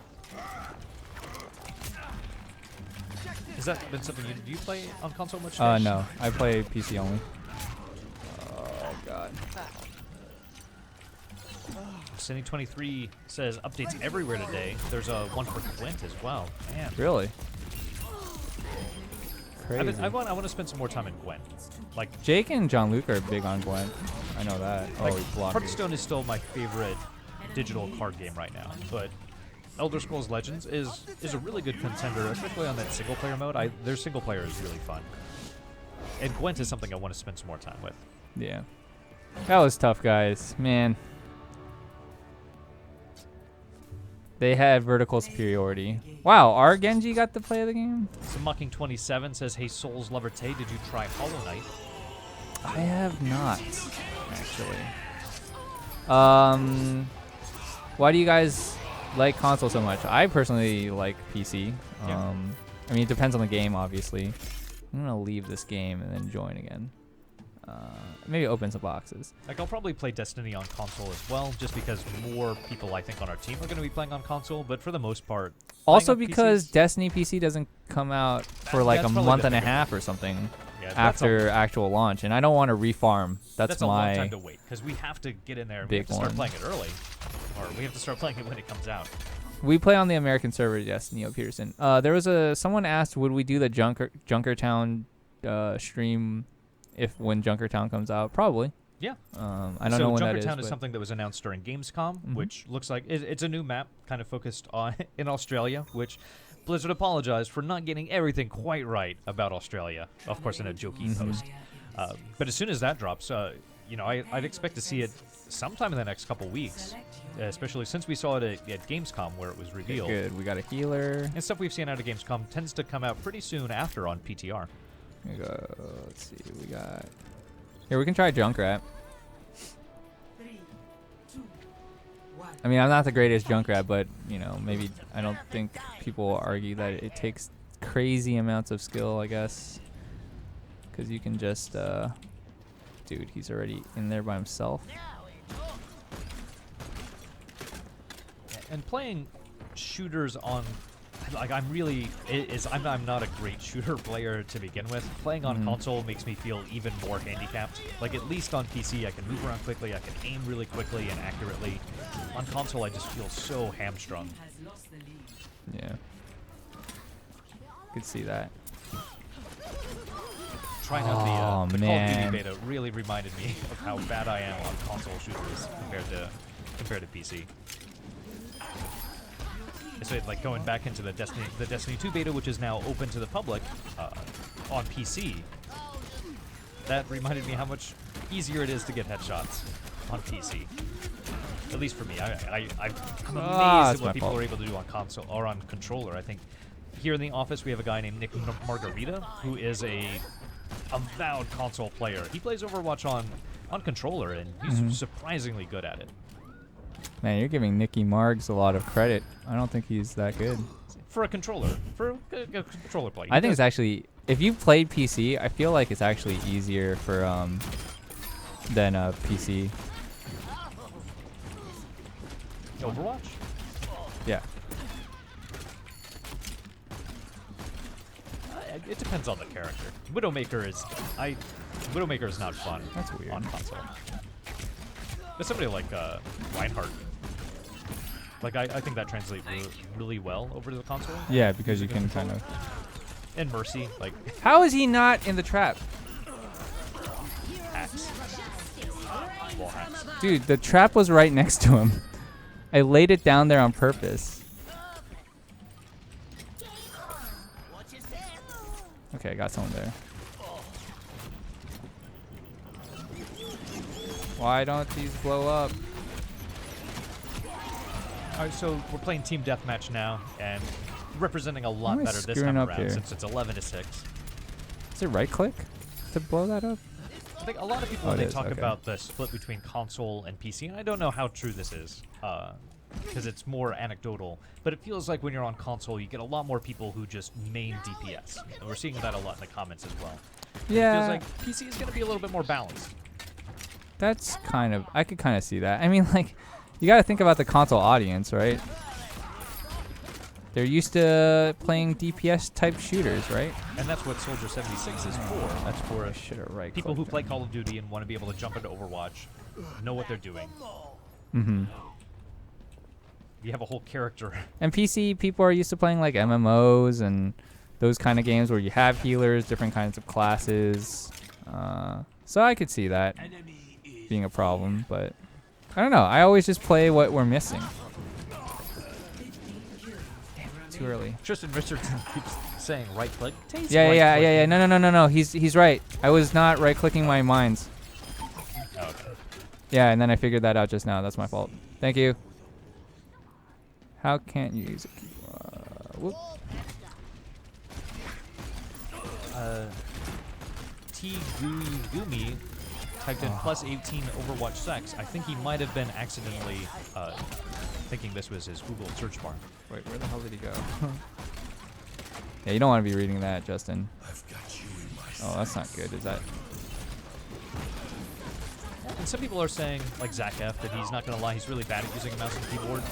Has that been something do you play on console much? No. I play PC only. Oh, God. Cindy23 says, updates everywhere today. There's a one for Gwent as well. Man. Really? Crazy. I want to spend some more time in Gwent. Like Jake and John Luke are big on Gwent. I know that. Like, Oh, he blocked me. Hearthstone is still my favorite digital card game right now, but Elder Scrolls Legends is a really good contender, especially on that single player mode. Their single player is really fun. And Gwent is something I want to spend some more time with. Yeah. That was tough, guys. Man. They had vertical superiority. Wow, our Genji got the play of the game? So Mucking27 says, hey Souls Lover Tay, did you try Hollow Knight? I have not, actually. Why do you guys like console so much? I personally like PC. Yeah. I mean, it depends on the game, obviously. I'm gonna leave this game and then join again. Maybe open some boxes. Like, I'll probably play Destiny on console as well, just because more people I think on our team are going to be playing on console, but for the most part... Also because Destiny PC doesn't come out for like a month and a half or something after actual launch, and I don't want to refarm. That's a my long time to wait, because we have to get in there and we have to start playing it early. Or we have to start playing it when it comes out. We play on the American server, yes, Neo Peterson. There was someone asked, would we do the Junkertown stream when Junkertown comes out? Probably. Yeah. I don't know when that is. Junkertown is something that was announced during Gamescom, which looks like it's a new map, kind of focused on in Australia, which Blizzard apologized for not getting everything quite right about Australia. Of course, in a jokey post. But as soon as that drops, I'd expect to see it sometime in the next couple weeks, especially since we saw it at Gamescom where it was revealed. Good. We got a healer. And stuff we've seen out of Gamescom tends to come out pretty soon after on PTR. Here we go. Let's see. We got. Here, we can try Junkrat. I mean, I'm not the greatest Junkrat, but, maybe I don't think people will argue that it takes crazy amounts of skill, I guess. Because you can just, dude, he's already in there by himself. And playing shooters on, like, I'm not a great shooter player to begin with. Playing on console makes me feel even more handicapped. Like, at least on PC, I can move around quickly, I can aim really quickly and accurately. On console, I just feel so hamstrung. Yeah. Could see that. Trying out the Call of Duty man. beta really reminded me of how bad I am on console shooters compared to PC. So, like, going back into the Destiny 2 beta, which is now open to the public on PC, that reminded me how much easier it is to get headshots on PC. At least for me, I'm amazed at what people are able to do on console or on controller. I think here in the office we have a guy named Nick Margarita who is a avowed console player. He plays Overwatch on controller, and he's surprisingly good at it. Man, you're giving Nicky Margs a lot of credit. I don't think he's that good. For a controller. For a controller play. I think it's actually, if you played PC, I feel like it's actually easier for than PC. Overwatch? Yeah. It depends on the character. Widowmaker is not fun. That's weird. On console. But somebody like Reinhardt, like I think that translates really well over to the console. Yeah, because you can kind of And Mercy, like, How is he not in the trap? hacks. Wall hacks. Dude, the trap was right next to him. I laid it down there on purpose. Okay, I got someone there. Why don't these blow up? All right, so we're playing Team Deathmatch now, and representing a lot Why am I better this screwing time up around here? since it's 11-6. Is it right click to blow that up? I think a lot of people, Oh, when it they is, talk okay. about the split between console and PC, and I don't know how true this is, because it's more anecdotal, but it feels like when you're on console, you get a lot more people who just main DPS. And we're seeing that a lot in the comments as well. Yeah. It feels like PC is going to be a little bit more balanced. That's kind of, I could kind of see that. I mean, like, you got to think about the console audience, right? They're used to playing DPS type shooters, right? And that's what Soldier 76 is for. That's for Should have right. people who play Call of Duty and want to be able to jump into Overwatch, know what they're doing. Mm-hmm. You have a whole character. And PC people are used to playing like MMOs and those kind of games where you have healers, different kinds of classes. So I could see that being a problem, but I don't know. I always just play what we're missing. Damn, too early. Tristan Richardson keeps saying right click. Yeah. No. He's right. I was not right clicking my mines. Oh, okay. Yeah, and then I figured that out just now. That's my fault. Thank you. How can't you use it? Whoop. T Gumi typed in plus 18 Overwatch sex. I think he might have been accidentally thinking this was his Google search bar. Wait, where the hell did he go? Yeah, you don't want to be reading that, Justin. Oh, that's not good, is that? And some people are saying, like Zach F, that he's not going to lie, he's really bad at using a mouse and keyboard.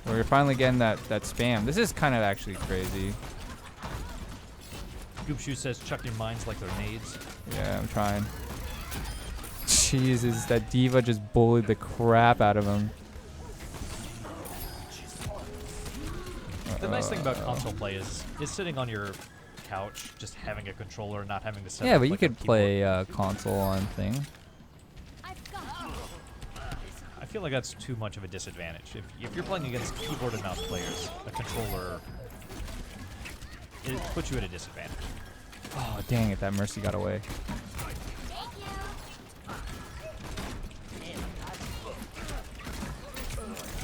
Well, we're finally getting that spam. This is kind of actually crazy. Goopshoe says, chuck your mines like they're nades. Yeah, I'm trying. Jesus, that diva just bullied the crap out of him. The nice thing about console play is sitting on your couch, just having a controller, not having to set Yeah, up but you like a could keyboard. play console on thing. I feel like that's too much of a disadvantage. If you're playing against keyboard and mouse players, a controller, it puts you at a disadvantage. Oh, dang it, that Mercy got away.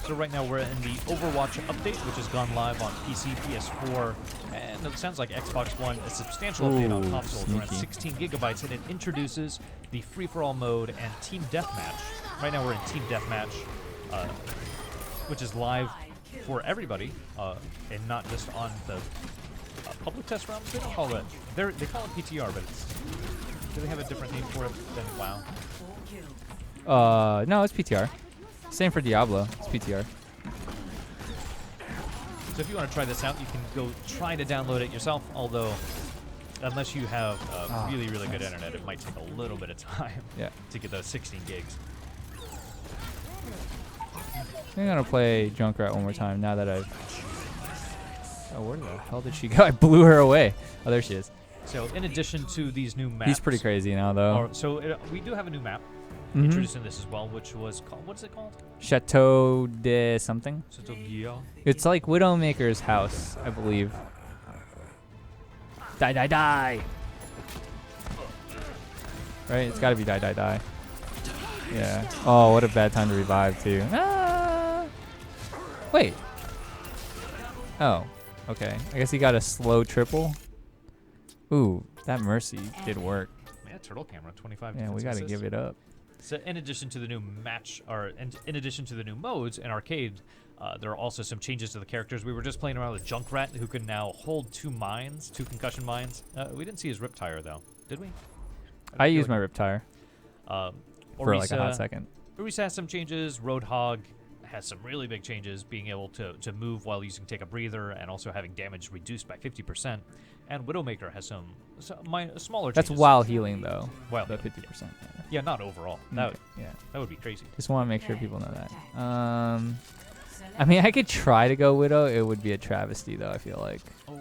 So right now we're in the Overwatch update, which has gone live on PC, PS4, and it sounds like Xbox One. A substantial update on Ooh, consoles, around sneaky. 16 gigabytes, and it introduces the free-for-all mode and Team Deathmatch. Right now we're in Team Deathmatch, which is live for everybody, and not just on the public test rounds. They don't call it. They call it PTR, but it's. Do they have a different name for it than WoW? No, it's PTR. Same for Diablo. It's PTR. So if you want to try this out, you can go try to download it yourself, although unless you have really, really good internet, it might take a little bit of time Yeah. to get those 16 gigs. I'm gonna play Junkrat one more time now that I've. Oh, where the hell did she go? I blew her away. Oh, there she is. So in addition to these new maps... He's pretty crazy now, though. We do have a new map Mhm. introducing this as well, which was called... What is it called? Chateau de something. Chateau Guillaume. It's like Widowmaker's house, I believe. Die, die, die! Right? It's gotta be die, die, die. Yeah. Oh, what a bad time to revive, too. Ah! Wait. Oh, okay. I guess he got a slow triple. Ooh, that Mercy did work. Yeah, turtle camera, 25 Yeah, we defensive gotta assists. give it up. So in addition to the new in addition to the new modes in arcade, there are also some changes to the characters. We were just playing around with Junkrat, who can now hold two concussion mines. We didn't see his rip tire though, did we? I used my rip tire for like a hot Orisa- second. Orisa has some changes. Roadhog has some really big changes, being able to move while using Take a Breather and also having damage reduced by 50%. And Widowmaker has some smaller That's changes. while healing, though. While The healing, 50%. Yeah, not overall. Okay, yeah. That would be crazy. Just want to make sure people know that. I mean, I could try to go Widow. It would be a travesty, though, I feel like. Oh,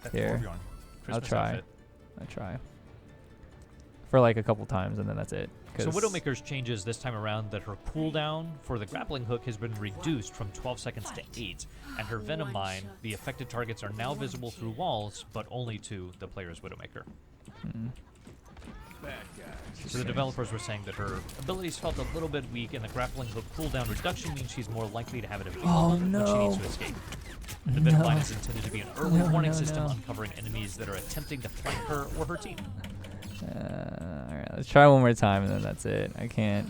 that Here. Torbjorn I'll Christmas try. outfit. I'll try. For like a couple times, and then that's it. So 'Cause- Widowmaker's changes this time around that her cooldown for the grappling hook has been reduced from 12 seconds to 8, and her Venom Mine, the affected targets are now visible through walls, but only to the player's Widowmaker. So the developers were saying that her abilities felt a little bit weak, and the grappling hook cooldown reduction means she's more likely to have it available when she needs to escape. The Venom Mine is intended to be an early warning system uncovering enemies that are attempting to flank her or her team. Alright, let's try one more time, and then that's it. I can't.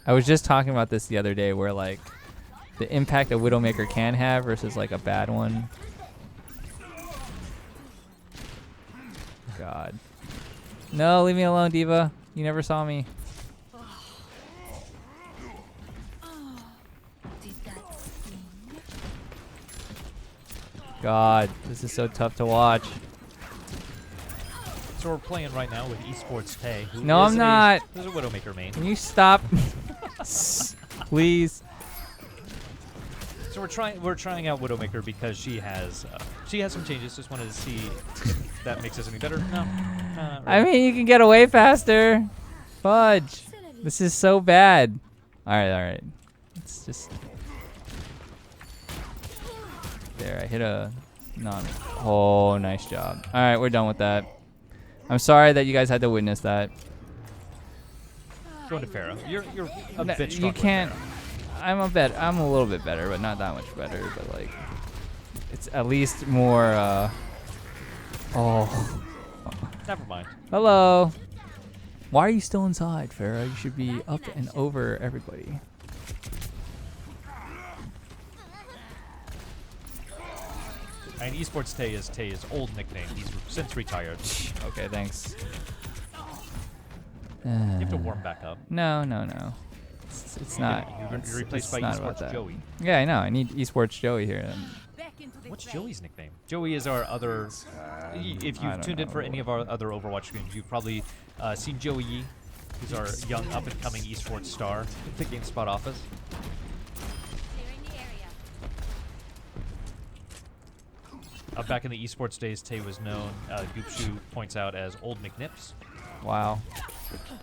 I was just talking about this the other day, where like the impact a Widowmaker can have versus like a bad one. God. No, leave me alone, Diva. You never saw me. God, this is so tough to watch. So we're playing right now with Esports Tay. Who No, is I'm not. Who's a Widowmaker main. Can you stop? Please. So we're trying out Widowmaker because she has some changes. Just wanted to see if that makes us any better. No. Not I really. mean, you can get away faster. Fudge. This is so bad. All right. It's just there. I hit a non. Oh, nice job. All right, we're done with that. I'm sorry that you guys had to witness that. Going to Pharaoh. You're a No, bit you stronger. can't. I'm a little bit better, but not that much better. But like, it's at least more. Oh. Never mind. Hello. Why are you still inside, Farah? You should be up and over everybody. And Esports Tay is Tay's old nickname. He's since retired. Okay, thanks. You have to warm back up. No. It's not. You're It's replaced by not about Esports that. Joey. Yeah, I know. I need Esports Joey here. What's Joey's nickname? Joey is our other. If I you've don't tuned in know. for any of our other Overwatch streams, you've probably seen Joey Yee, who's our young up-and-coming esports star at the GameSpot office. Back in the esports days, Tay was known, Goopshu points out, as Old McNips. Wow.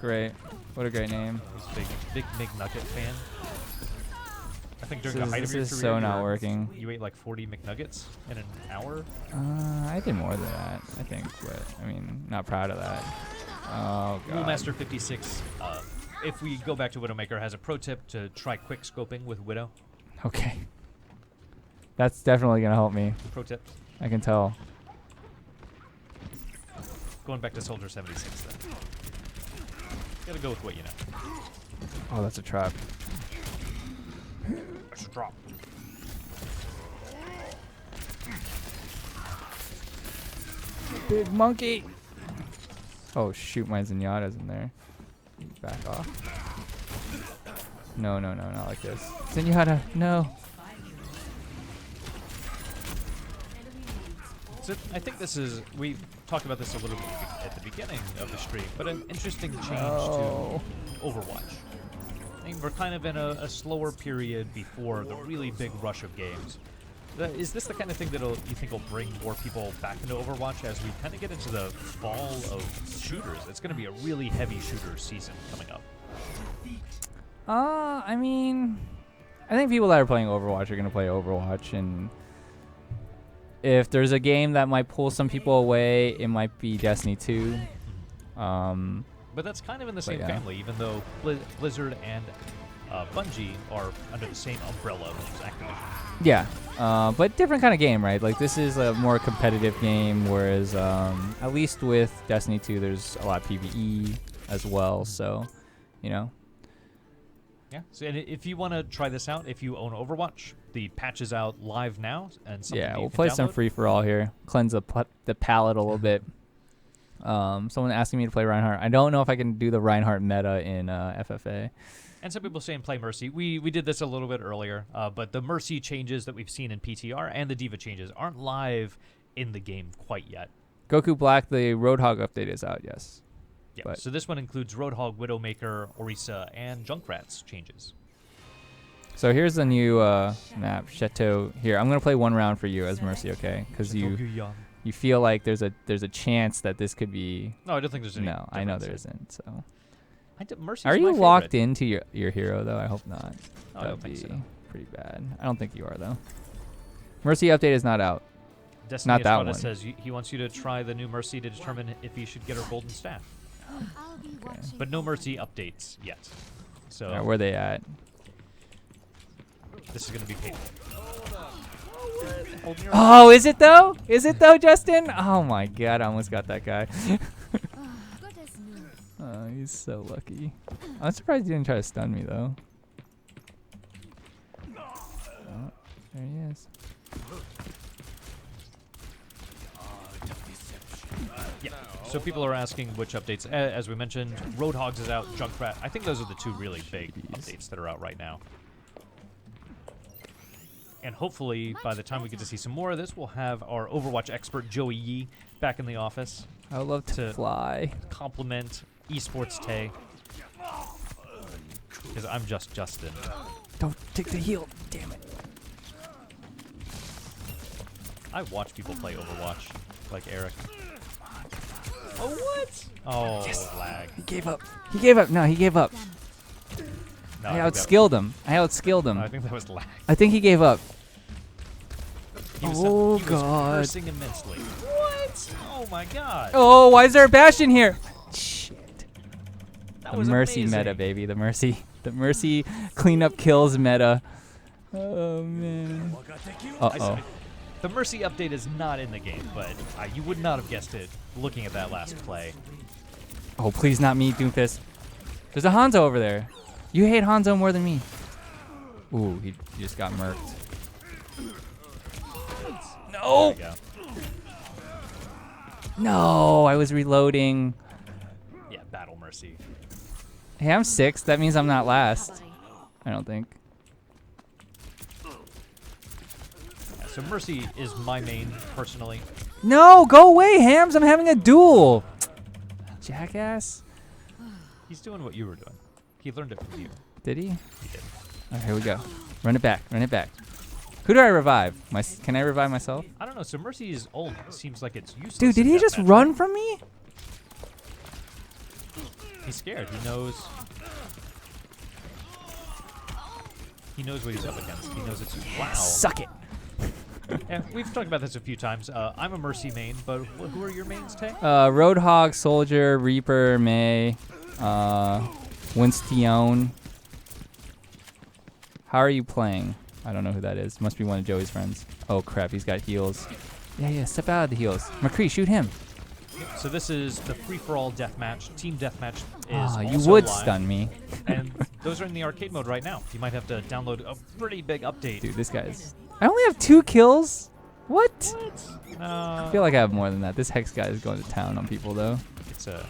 Great. What a great name. He's a big McNugget fan. I think during This the height is- of your this is career, so not working. You ate like 40 McNuggets in an hour. I did more than that, I think, but I mean, not proud of that. Oh god. Rulemaster 56. If we go back to Widowmaker, has a pro tip to try quick scoping with Widow. Okay. That's definitely gonna help me. Pro tips. I can tell. Going back to Soldier 76 then. Gotta go with what you know. Oh, that's a trap. That's a drop. Big monkey. Oh shoot, my Zenyatta's in there. Back off. No, not like this. Zenyatta, no. So I think this is, we talked about this a little bit at the beginning of the stream, but an interesting change No. to Overwatch. I think we're kind of in a slower period before the really big rush of games. Is this the kind of thing that you think will bring more people back into Overwatch as we kind of get into the fall of shooters? It's going to be a really heavy shooter season coming up. I mean, I think people that are playing Overwatch are gonna play Overwatch, and if there's a game that might pull some people away, it might be Destiny 2. But that's kind of in the same yeah. family, even though Blizzard and Bungie are under the same umbrella, which is Activision. Yeah, but different kind of game, right? Like this is a more competitive game, whereas at least with Destiny 2, there's a lot of PvE as well. So, you know. Yeah. So and if you want to try this out, if you own Overwatch, the patch is out live now, and something Yeah, that you we'll can play some download. free for all here. Cleanse the palate a little bit. Someone asking me to play Reinhardt. I don't know if I can do the Reinhardt meta in FFA. And some people saying play Mercy. We did this a little bit earlier, but the Mercy changes that we've seen in PTR and the Diva changes aren't live in the game quite yet. Goku Black, the Roadhog update is out, yes. Yeah. But- So this one includes Roadhog, Widowmaker, Orisa, and Junkrat's changes. So here's the new map, Chateau. Here, I'm gonna play one round for you as Mercy, okay? Because you feel like there's a chance that this could be. No, I don't think there's any. No, I know there difference. isn't. So. Mercy's Are you my locked favorite. into your hero though? I hope not. No, I That don't would think be so. pretty bad. I don't think you are though. Mercy update is not out. Destiny Not that Estrada one. says he wants you to try the new Mercy to determine if he should get her golden staff. I'll be watching But no Mercy updates yet. So Alright, where they at? this is going to be painful. Holding your Oh, is it though? Is it though, Justin? Oh my God, I almost got that guy. goodness me. Oh, he's so lucky. I'm surprised he didn't try to stun me though. Oh, there he is. Yeah. So people are asking which updates. As we mentioned, Roadhogs is out, Junkrat. I think those are the two really big updates that are out right now. And hopefully, by the time we get to see some more of this, we'll have our Overwatch expert, Joey Yee, back in the office I would love to fly. compliment Esports Tay. Because I'm just Justin. Don't take the heal. Damn it. I watch people play Overwatch, like Eric. Oh, what? Oh, Yes. lag. He gave up. He gave up. No, he gave up. No, I think that- outskilled him. I outskilled no, him. I think that was lag. I think he gave up. He was, Oh, he was God. cursing immensely. What? Oh my God. Oh, why is there a Bastion here? Shit. That The was Mercy amazing. meta, baby. The Mercy cleanup kills meta. Oh, man. Uh-oh. The Mercy update is not in the game, but you would not have guessed it looking at that last play. Oh, please not me, Doomfist. There's a Hanzo over there. You hate Hanzo more than me. Ooh, he just got murked. No! There No, I was reloading. we go. Yeah, Battle Mercy. Hey, I'm 6th. That means I'm not last. I don't think. Yeah, so Mercy is my main, personally. No, go away, Hams. I'm having a duel. Jackass. He's doing what you were doing. He learned it from you. Did he? He did. All right, here we go. Run it back. Run it back. Who do I revive? Can I revive myself? I don't know. So Mercy's ult seems like it's useless. Dude, did in he just Deathmatch, run right? from me? He's scared. He knows. He knows what he's up against. He knows it's wow. Suck it. And we've talked about this a few times. I'm a Mercy main, but who are your mains, Tay? Roadhog, Soldier, Reaper, May, Winston. How are you playing? I don't know who that is. Must be one of Joey's friends. Oh crap, he's got heals. Yeah, step out of the heals. McCree, shoot him. So this is the free-for-all deathmatch. Team deathmatch is Ah, you also would live, stun me. and those are in the arcade mode right now. You might have to download a pretty big update. Dude, this guy's... I only have 2 kills? What? I I feel like I have more than that. This Hex guy is going to town on people, though. it's a.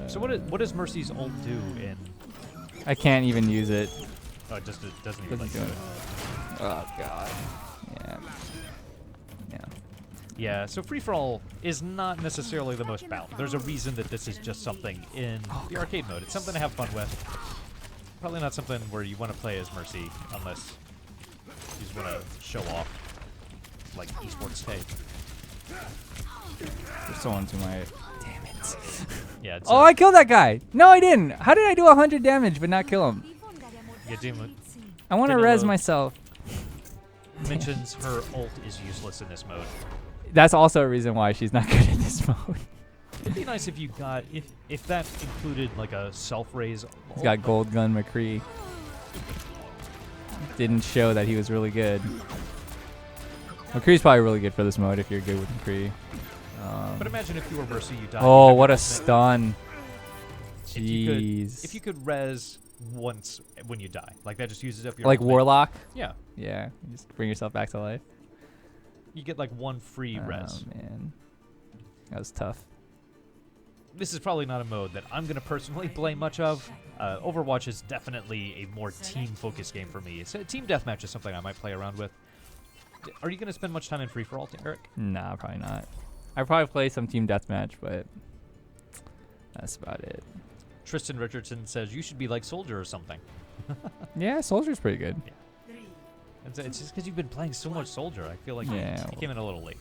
So what does Mercy's ult do in? I can't even use it. Oh, it just it doesn't even Doesn't like do it. Oh, God. Yeah. Yeah. Yeah, so free-for-all is not necessarily the most balanced. There's a reason that this is just something in the arcade mode. It's something to have fun with. Probably not something where you want to play as Mercy unless you just want to show off, like Esports Tay. There's someone to my... Damn it. Yeah, it's Oh, I killed that guy. No, I didn't. How did I do 100 damage but not kill him? yeah, Demon I want to Didn't res load. myself. mentions her ult is useless in this mode. That's also a reason why she's not good in this mode. It'd be nice if you got if that included like a self-raise. He's got Gold Gun McCree. Didn't show that he was really good. McCree's probably really good for this mode if you're good with McCree. But imagine if you were Mercy, you died. Oh, you what a had stun. If you Jeez. if you could res once when you die, like that just uses up your Like ultimate. Warlock? Yeah, Yeah. You just bring yourself back to life. you get like one free res. Oh, man. That was tough. This is probably not a mode that I'm going to personally play much of. Overwatch is definitely a more team-focused game for me. So team deathmatch is something I might play around with. Are you going to spend much time in free-for-all, Eric? Nah, probably not. I'd probably play some team deathmatch, but That's about it. Tristan Richardson says you should be like Soldier or something. Yeah, Soldier's pretty good. It's just because you've been playing so much Soldier. I feel like Yeah, you came in a little late.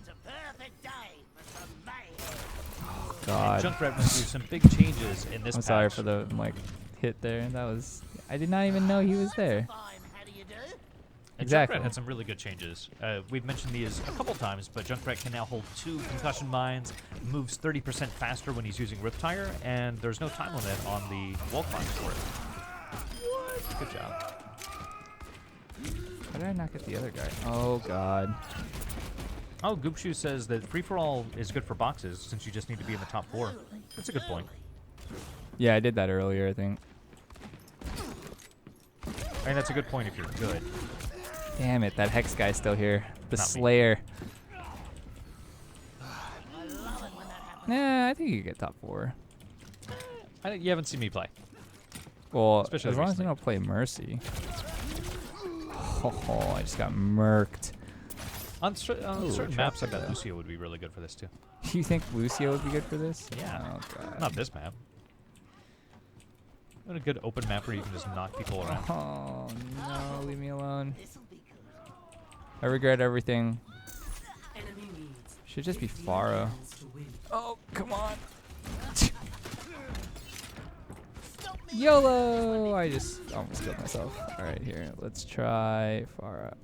It's a perfect day for some mayhem. Oh, God. Junkrat went through some big changes in this I'm patch. sorry for the like hit there. That was. I did not even know he was there. Fine, how do you do? And Exactly. Junkrat had some really good changes. We've mentioned these a couple times, but Junkrat can now hold 2 concussion mines, moves 30% faster when he's using Riptire, and there's no time limit on the wall climb for it. What? Good job. How did I not get the other guy? Oh, God. Oh, Goopshoe says that free-for-all is good for boxes since you just need to be in the top 4. That's a good point. Yeah, I did that earlier, I think. I mean, that's a good point if you're good. Damn it, that Hex guy's still here. The Not me. Slayer. Nah, I think you get top 4. You haven't seen me play. Well, Especially as long as recently. you don't play Mercy. Oh, I just got murked. On Ooh, certain maps, I traffic, bet though. Lucio would be really good for this, too. You think Lucio would be good for this? Yeah. Oh, God. Not this map. What a good open map where you can just knock people around. Oh, no, leave me alone. This'll be good. I regret everything. Should just be Pharah. Oh, come on. YOLO! I just almost killed myself. Alright, here. Let's try Pharah.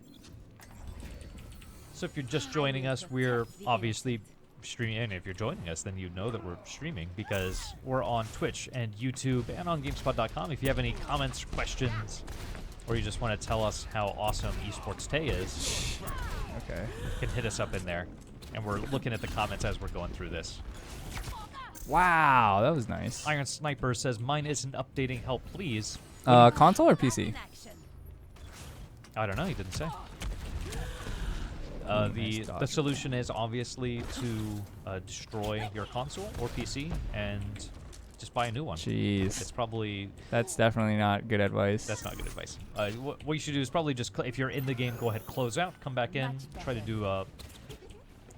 So if you're just joining us, we're obviously streaming. And if you're joining us, then you know that we're streaming because we're on Twitch and YouTube and on GameSpot.com. If you have any comments, questions, or you just want to tell us how awesome Esports Tay is, Okay. you can hit us up in there. And we're looking at the comments as we're going through this. Wow, that was nice. Iron Sniper says, mine isn't updating, help please. Console or PC? In action. I don't know, he didn't say. Nice The dodge. solution is obviously to destroy your console or PC and just buy a new one. Jeez. It's probably, That's definitely not good advice. that's not good advice. What you should do is probably just, if you're in the game, go ahead, close out, come back in, try to do a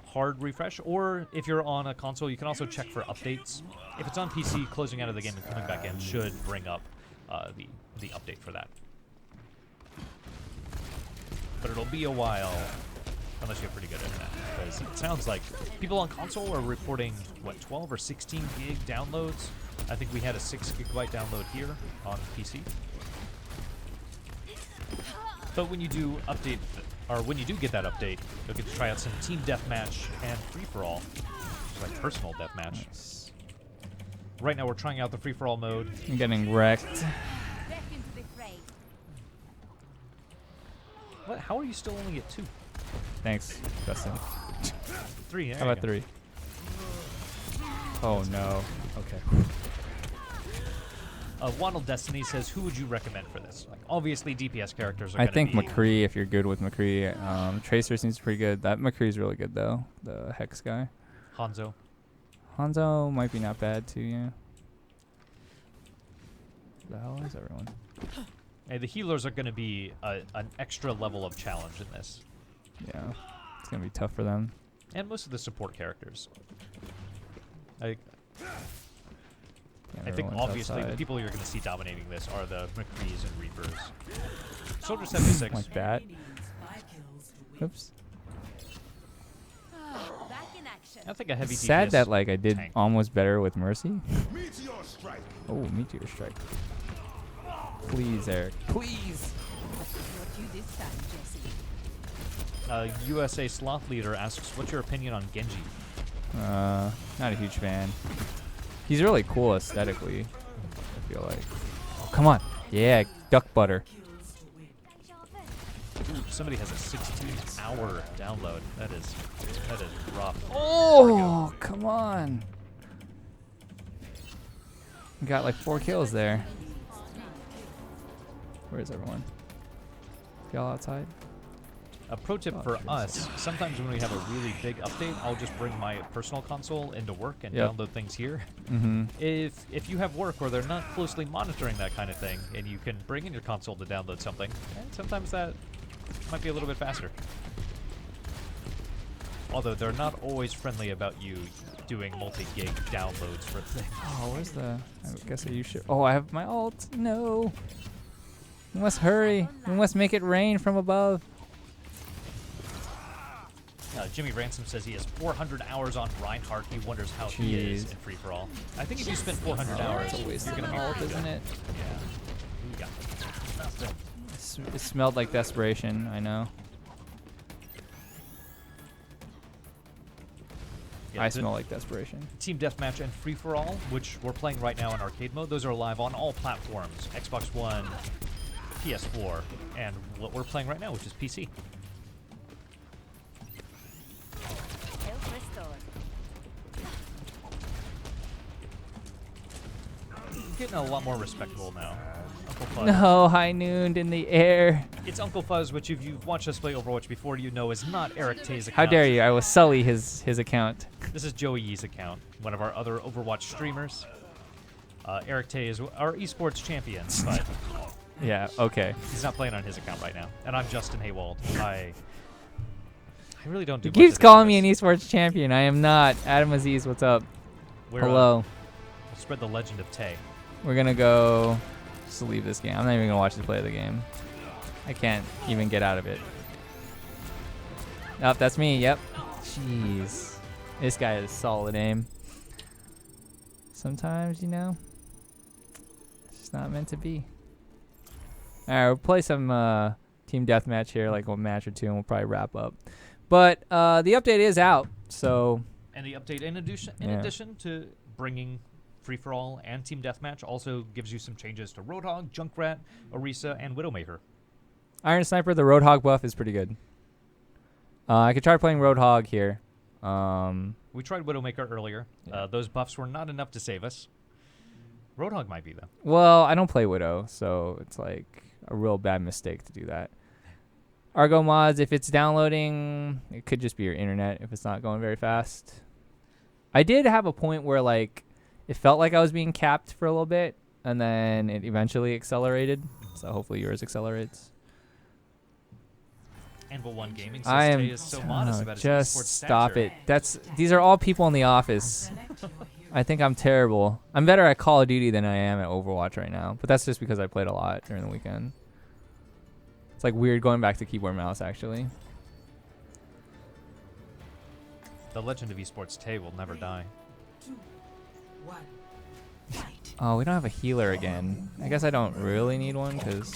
hard refresh. Or if you're on a console, you can also check for updates. If it's on PC, closing out of the game and coming back in should bring up the update for that. But it'll be a while. Unless you have pretty good internet. Because it sounds like people on console are reporting, what, 12 or 16 gig downloads? I think we had a 6 gigabyte download here on PC. But when you do update, or when you do get that update, you'll get to try out some team deathmatch and free-for-all. It's like personal deathmatch. Nice. Right now we're trying out the free-for-all mode. I'm getting wrecked. Back into the fray. What? How are you still only at 2? Thanks, Justin. 3, there How you about go. 3? Oh, no. Okay. Waddle Destiny says, who would you recommend for this? Like, obviously, DPS characters are I gonna think be McCree, if you're good with McCree. Tracer seems pretty good. That McCree's really good, though. The Hex guy. Hanzo. Hanzo might be not bad, too, yeah. The hell is everyone? Hey, the healers are going to be an extra level of challenge in this. Yeah. It's going to be tough for them. And most of the support characters. Yeah, I think everyone's obviously the outside. people you're going to see dominating this are the McCrees and Reapers. Soldier 76. Like that. Oops. Back in action. I think a heavy It's sad DPS that like I did tank. almost better with Mercy. Meteor strike. Oh, Meteor Strike. Please, Eric. Please. What you this time, Jesse? USA Sloth Leader asks, what's your opinion on Genji? Not a huge fan. He's really cool aesthetically, I feel like. Oh, come on. Yeah, duck butter. Ooh, somebody has a 16-hour download. That is rough. Oh, come on. Got like 4 kills there. Where's everyone? Y'all outside? A pro tip Oh, for sure, us, sometimes when we have a really big update, I'll just bring my personal console into work and Yep. download things here. Mm-hmm. If you have work where they're not closely monitoring that kind of thing, and you can bring in your console to download something, sometimes that might be a little bit faster. Although they're not always friendly about you doing multi-gig downloads for things. Oh, where's the... I guess I use shit. Oh, I have my ult. No. We must hurry. We must make it rain from above. Jimmy Ransom says he has 400 hours on Reinhardt. He wonders how he is Jeez. in free-for-all. I think if you spend 400 hours, It's a waste you're of going to an be ult, pretty isn't good. it? Yeah. Ooh, yeah. It smelled like desperation, I know. Yeah, I the smell like desperation. Team Deathmatch and free-for-all, which we're playing right now in arcade mode, those are live on all platforms. Xbox One, PS4, and what we're playing right now, which is PC. Health restored. Getting a lot more respectable now. Uncle Fuzz. No, high nooned in the air. It's Uncle Fuzz, which if you've watched us play Overwatch before, you know is not Eric Tay's account. How dare you? I will sully his account. This is Joey Yee's account, one of our other Overwatch streamers. Eric Tay is our esports champion, but Yeah, okay. he's not playing on his account right now. And I'm Justin Haywald. I really don't do He much keeps of this calling me in an this. esports champion. I am not. Adam Aziz, what's up? We're, Hello. we'll spread the legend of Tay. We're gonna go just leave this game. I'm not even gonna watch the play of the game. I can't even get out of it. Nope, that's me. Yep. Jeez. This guy is solid aim. Sometimes, you know, it's just not meant to be. Alright, we'll play some team deathmatch here, like a match or two, and we'll probably wrap up. But the update is out, so And the update, in Yeah. addition to bringing free-for-all and team deathmatch, also gives you some changes to Roadhog, Junkrat, Orisa, and Widowmaker. Iron Sniper, the Roadhog buff is pretty good. I could try playing Roadhog here. We tried Widowmaker earlier. Yeah. Those buffs were not enough to save us. Roadhog might be, though. Well, I don't play Widow, so it's like a real bad mistake to do that. Argo mods, if it's downloading, it could just be your internet if it's not going very fast. I did have a point where like it felt like I was being capped for a little bit, and then it eventually accelerated. So hopefully yours accelerates. Anvil One Gaming I says am Tay is so modest about his just esports stop stature. it. These are all people in the office. I think I'm terrible. I'm better at Call of Duty than I am at Overwatch right now, but that's just because I played a lot during the weekend. It's like weird going back to keyboard mouse actually. The legend of esports Tay will never die. Oh, we don't have a healer again. I guess I don't really need one because.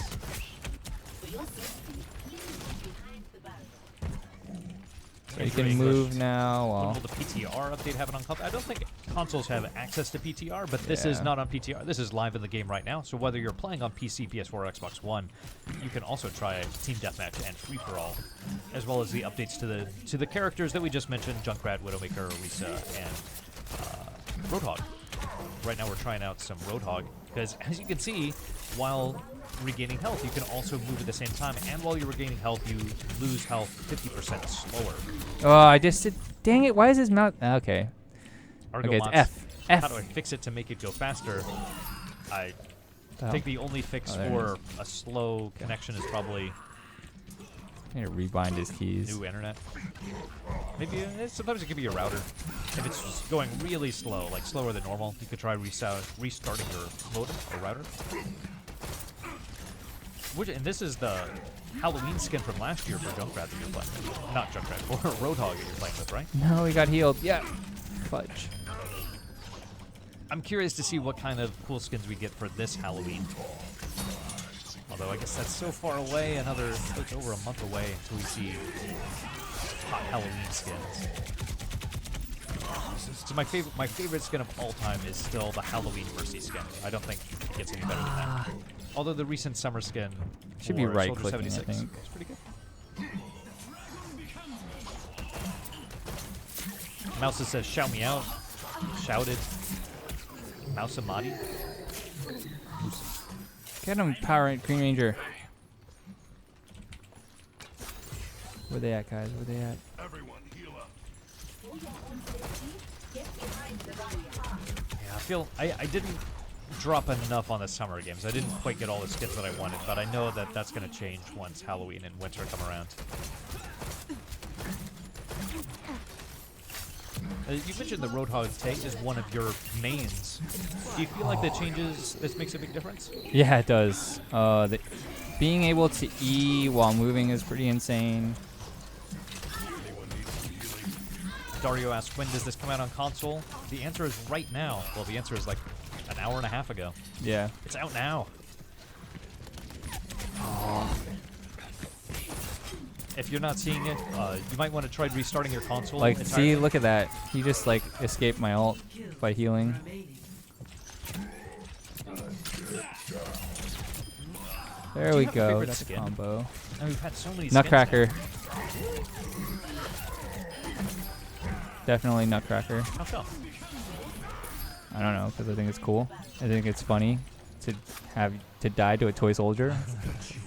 So you can move now. When Well, will the PTR update have it on console? I don't think consoles have access to PTR, but this is Yeah. not on PTR. This is live in the game right now. So whether you're playing on PC, PS4, or Xbox One, you can also try Team Deathmatch and Free for All, as well as the updates to the characters that we just mentioned: Junkrat, Widowmaker, Orisa, and Roadhog. Right now, we're trying out some Roadhog because, as you can see, while regaining health, you can also move at the same time, and while you're regaining health, you lose health 50% slower. oh, I just did. Dang it! Why is his mouth? Okay. Argo Okay, it's mods, F. F. How do I fix it to make it go faster? I Oh. think the only fix Oh, there it for a slow connection is probably I need to rebind his keys. new internet. Maybe sometimes it could be a router. If it's just going really slow, like slower than normal, you could try restarting your modem or router. And this is the Halloween skin from last year for Junkrat that you're playing with. Not Junkrat, or Roadhog that you're playing with, right? No, he got healed. Yeah. Fudge. I'm curious to see what kind of cool skins we get for this Halloween. Although I guess that's so far away, it's over a month away until we see hot Halloween skins. So my favorite skin of all time is still the Halloween Mercy skin. I don't think it gets any better than that. Although the recent summer skin Should be for right Soldier clicking, I 76 think. is pretty good. Mouse says shout me out. Shouted. Mouse Amadi. Get him, Power Green Ranger. Where they at, guys? Where they at? Everyone heal up. Yeah, I feel I didn't drop enough on the summer games. I didn't quite get all the skins that I wanted, but I know that that's going to change once Halloween and winter come around. You mentioned the Roadhog Tay is one of your mains. Do you feel like that changes? This makes a big difference. Yeah, it does. Being able to E while moving is pretty insane. Dario asked, when does this come out on console? The answer is right now. Well, the answer is like an hour and a half ago. Yeah. It's out now. If you're not seeing it, you might want to try restarting your console. Like, entirely. see, look at that. He just like escaped my ult by healing. There we have a go. favorite That's a skin? combo. Oh, we've had so many skins Nutcracker. now. Definitely Nutcracker. How come? I don't know, because I think it's cool. I think it's funny to die to a toy soldier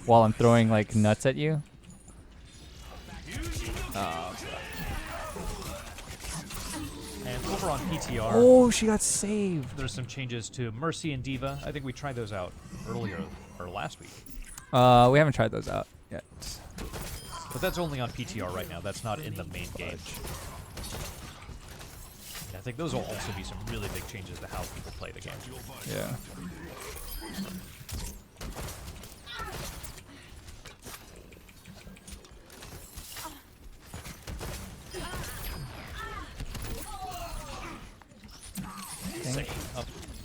while I'm throwing like nuts at you. And over on PTR, Oh, she got saved. there's some changes to Mercy and Diva. I think we tried those out earlier or last week. We haven't tried those out yet. But that's only on PTR right now. That's not in the main game. And I think those will also be some really big changes to how people play the game. Yeah.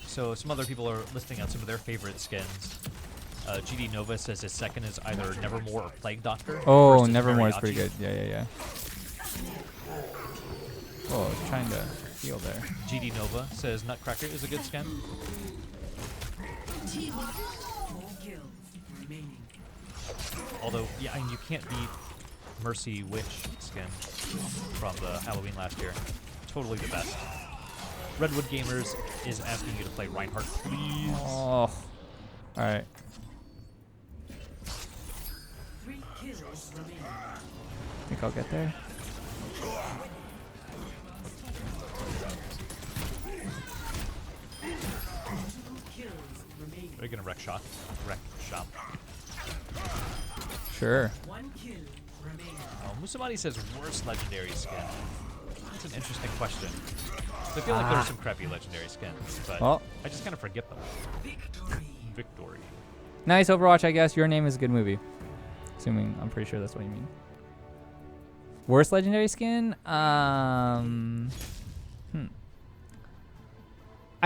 So some other people are listing out some of their favorite skins. GD Nova says his second is either Nevermore or Plague Doctor. Oh, First is Nevermore is Mariachi. pretty good. Yeah. Oh, I was trying to heal there. GD Nova says Nutcracker is a good skin. Although, yeah, and you can't beat Mercy Witch skin from the Halloween last year. Totally the best. Redwood Gamers is asking you to play Reinhardt, please. Oh. Alright. Think I'll get there. Are you gonna wreck shop? Sure. Musamati says worst legendary skin. That's an interesting question. So I feel like there's some crappy legendary skins, but Well. I just kind of forget them. Victory. Nice Overwatch, I guess. Your Name is a good movie. Assuming, I'm pretty sure that's what you mean. Worst legendary skin? I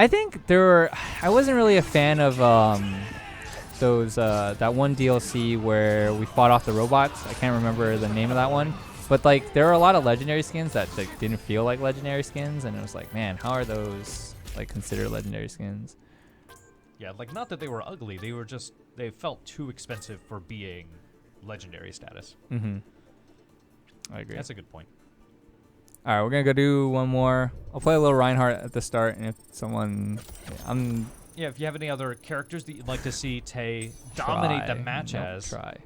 think I wasn't really a fan of those that one DLC where we fought off the robots. I can't remember the name of that one. But like there are a lot of legendary skins that like, didn't feel like legendary skins, and it was like, man, how are those like considered legendary skins? Yeah, like not that they were ugly, they felt too expensive for being legendary status. Mm-hmm. I agree. That's a good point. All right, we're gonna go do one more. I'll play a little Reinhardt at the start, and if Yeah, if you have any other characters that you'd like to see Tay dominate the match as. Try.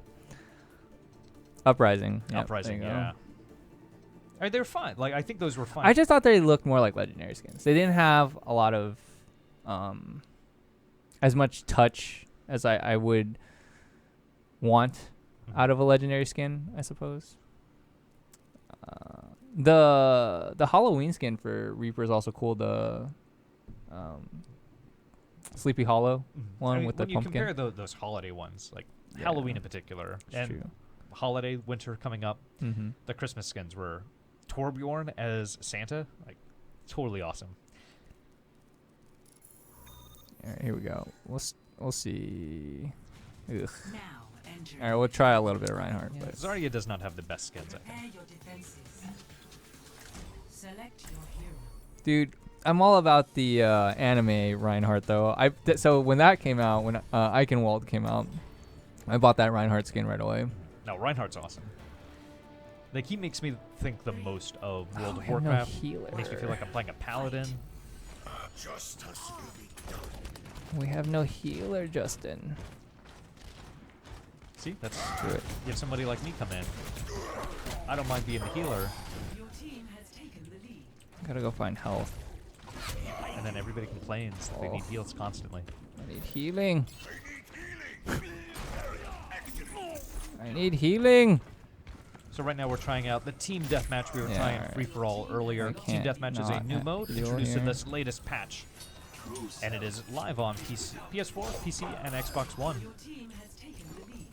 Uprising. Yep, Uprising, there you go. yeah. I mean, they're fine. Like I think those were fine. I just thought they looked more like legendary skins. They didn't have a lot of as much touch as I would want out of a legendary skin, I suppose. The Halloween skin for Reaper is also cool. The Sleepy Hollow one with the when pumpkin. you compare those holiday ones, like Yeah, Halloween in particular, it's and true. holiday winter coming up, Mm-hmm. the Christmas skins were Torbjorn as Santa, like totally awesome. All right, here we go. We'll see. Ugh. Now enter. All right, we'll try a little bit of Reinhardt. Yeah, But Zarya does not have the best skins, I think. Prepare your defenses. Select your hero. dude, I'm all about the anime Reinhardt though. So when that came out, when Eichenwald came out, I bought that Reinhardt skin right away. No, Reinhardt's awesome. Like he makes me think the most of World we of have no Warcraft. healer. Makes me feel like I'm playing a paladin. We have no healer, Justin. See, that's Do it. you have somebody like me come in. I don't mind being the healer, Your team has taken the lead. Gotta go find health. and then everybody complains that they need heals constantly. I need healing. I need healing. So right now we're trying out the Team Deathmatch. We were Yeah, trying alright. free-for-all earlier. I Team can't Deathmatch is a not new have mode fuel introduced in here. this latest patch. And it is live on PC, PS4, PC, and Xbox One, Your team has taken the lead.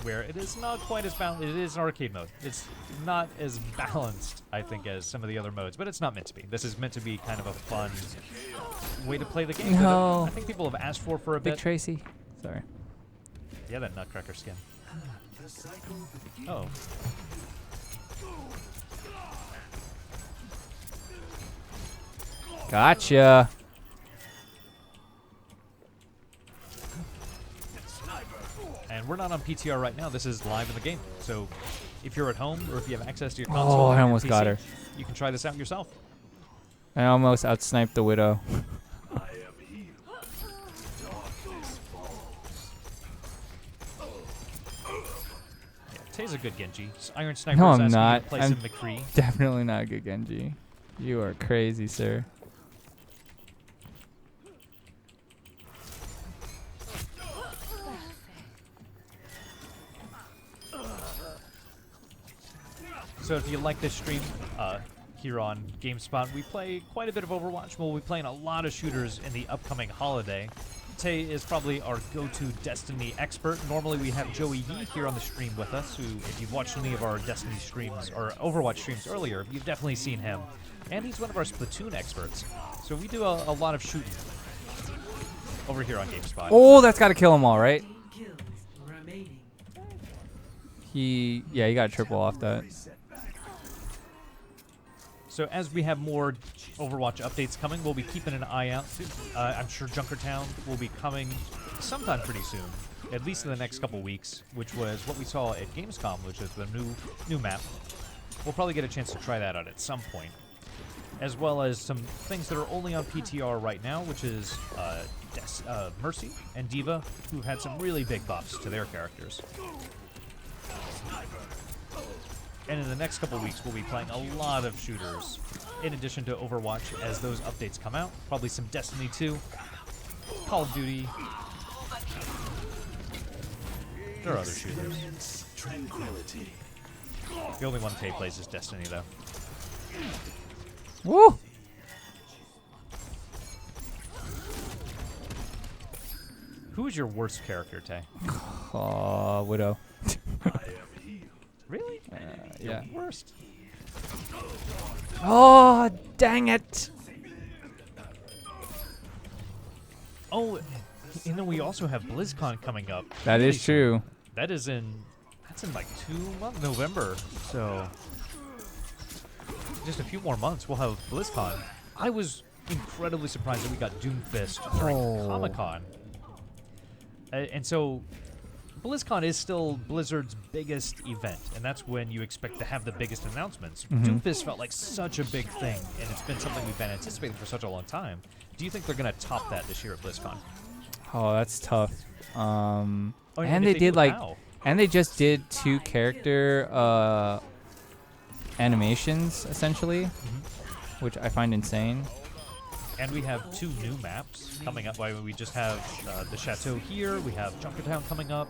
where it is not quite as balanced. It is an arcade mode. It's not as balanced, I think, as some of the other modes, but it's not meant to be. This is meant to be kind of a fun way to play the game. 'cause No. I think people have asked for a Big bit. Tracy. Sorry. Yeah, that Nutcracker skin. Oh. Gotcha. And we're not on PTR right now. This is live in the game. So if you're at home or if you have access to your console, Oh, I or your almost got PC, her. you can try this out yourself. I almost outsniped the Widow. I am healed. Darkness falls. Yeah, Tay's a good Genji. Iron Sniper No, is I'm asking not. you to play I'm some McCree. Definitely not a good Genji. You are crazy, sir. So if you like this stream here on GameSpot, we play quite a bit of Overwatch. We'll be playing a lot of shooters in the upcoming holiday. Tay is probably our go-to Destiny expert. Normally we have Joey Yee here on the stream with us, who, if you've watched any of our Destiny streams or Overwatch streams earlier, you've definitely seen him. And he's one of our Splatoon experts. So we do a lot of shooting over here on GameSpot. Oh, that's got to kill them all, right? 15 kills remaining. He got a triple off that. So as we have more Overwatch updates coming, we'll be keeping an eye out. I'm sure Junkertown will be coming sometime pretty soon, at least in the next couple weeks, which was what we saw at Gamescom, which is the new map. We'll probably get a chance to try that out at some point, as well as some things that are only on PTR right now, which is Mercy and Diva, who had some really big buffs to their characters. And in the next couple weeks, we'll be playing a lot of shooters, in addition to Overwatch, as those updates come out. Probably some Destiny 2, Call of Duty. There are other shooters. Tranquility. The only one Tay plays is Destiny, though. Woo! Who is your worst character, Tay? Aw, Widow. I am healed. Really? Yeah. Worst. Oh, dang it! Oh, you know, we also have BlizzCon coming up. That really is soon. true. That's in like 2 months, November. So just a few more months, we'll have BlizzCon. I was incredibly surprised that we got Doomfist during Oh. Comic-Con. And so BlizzCon is still Blizzard's biggest event, and that's when you expect to have the biggest announcements. Doomfist felt like such a big thing, and it's been something we've been anticipating for such a long time. Do you think they're going to top that this year at BlizzCon? Oh, that's tough. Oh, And if they did do, like, how? and they just did 2 character animations essentially, which I find insane. And we have 2 new maps coming up. We just have the Chateau here. We have Junkertown coming up.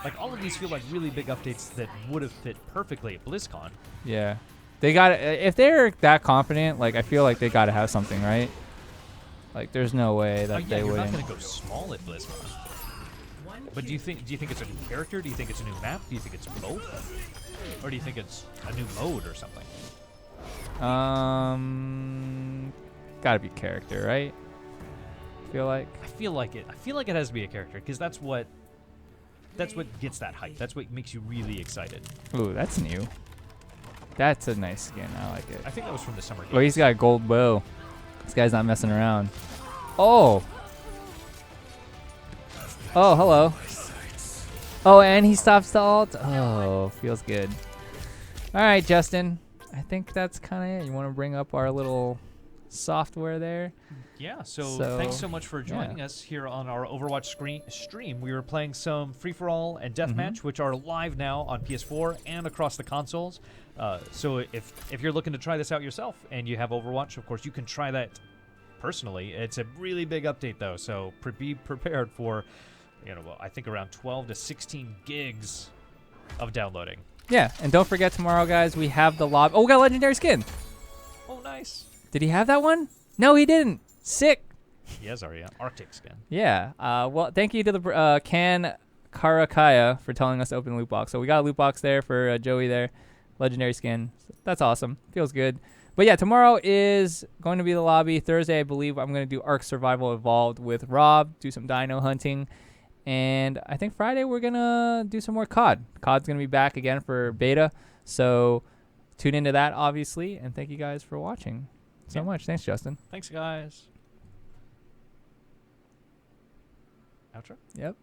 Like, all of these feel like really big updates that would have fit perfectly at BlizzCon. Yeah, they got if they're that confident, like I feel like they got to have something, right? Like, there's no way that Yeah, they you're wouldn't. not going to go small at BlizzCon. But do you think it's a new character? Do you think it's a new map? Do you think it's both? Or do you think it's a new mode or something? Gotta be character, right? Feel like. I feel like it has to be a character, because that's what gets that hype. That's what makes you really excited. Ooh, that's new. That's a nice skin. I like it. I think that was from the summer games. Oh, he's got a gold bow. This guy's not messing around. Oh. Oh, hello. Oh, and he stops the ult. Oh, feels good. All right, Justin. I think that's kind of it. You want to bring up our little software there? Yeah, so So, thanks so much for joining us here on our Overwatch stream. We were playing some Free-for-All and Deathmatch, which are live now on PS4 and across the consoles. So if you're looking to try this out yourself and you have Overwatch, of course, you can try that personally. It's a really big update, though, so be prepared for, I think around 12 to 16 gigs of downloading. Yeah, and don't forget tomorrow, guys, we have the lobby. Oh, we got a legendary skin. Oh, nice. Did he have that one? No, he didn't. Sick. He has our Arctic skin. Yeah. Well, thank you to the Can Karakaya for telling us to open the loot box. So we got a loot box there for Joey there. Legendary skin. That's awesome. Feels good. But yeah, tomorrow is going to be the lobby. Thursday, I believe I'm going to do Ark Survival Evolved with Rob, do some dino hunting. And I think Friday we're going to do some more COD. COD's going to be back again for beta. So tune into that, obviously. And thank you guys for watching so much. Thanks, Justin. Thanks, guys. Outro? Yep.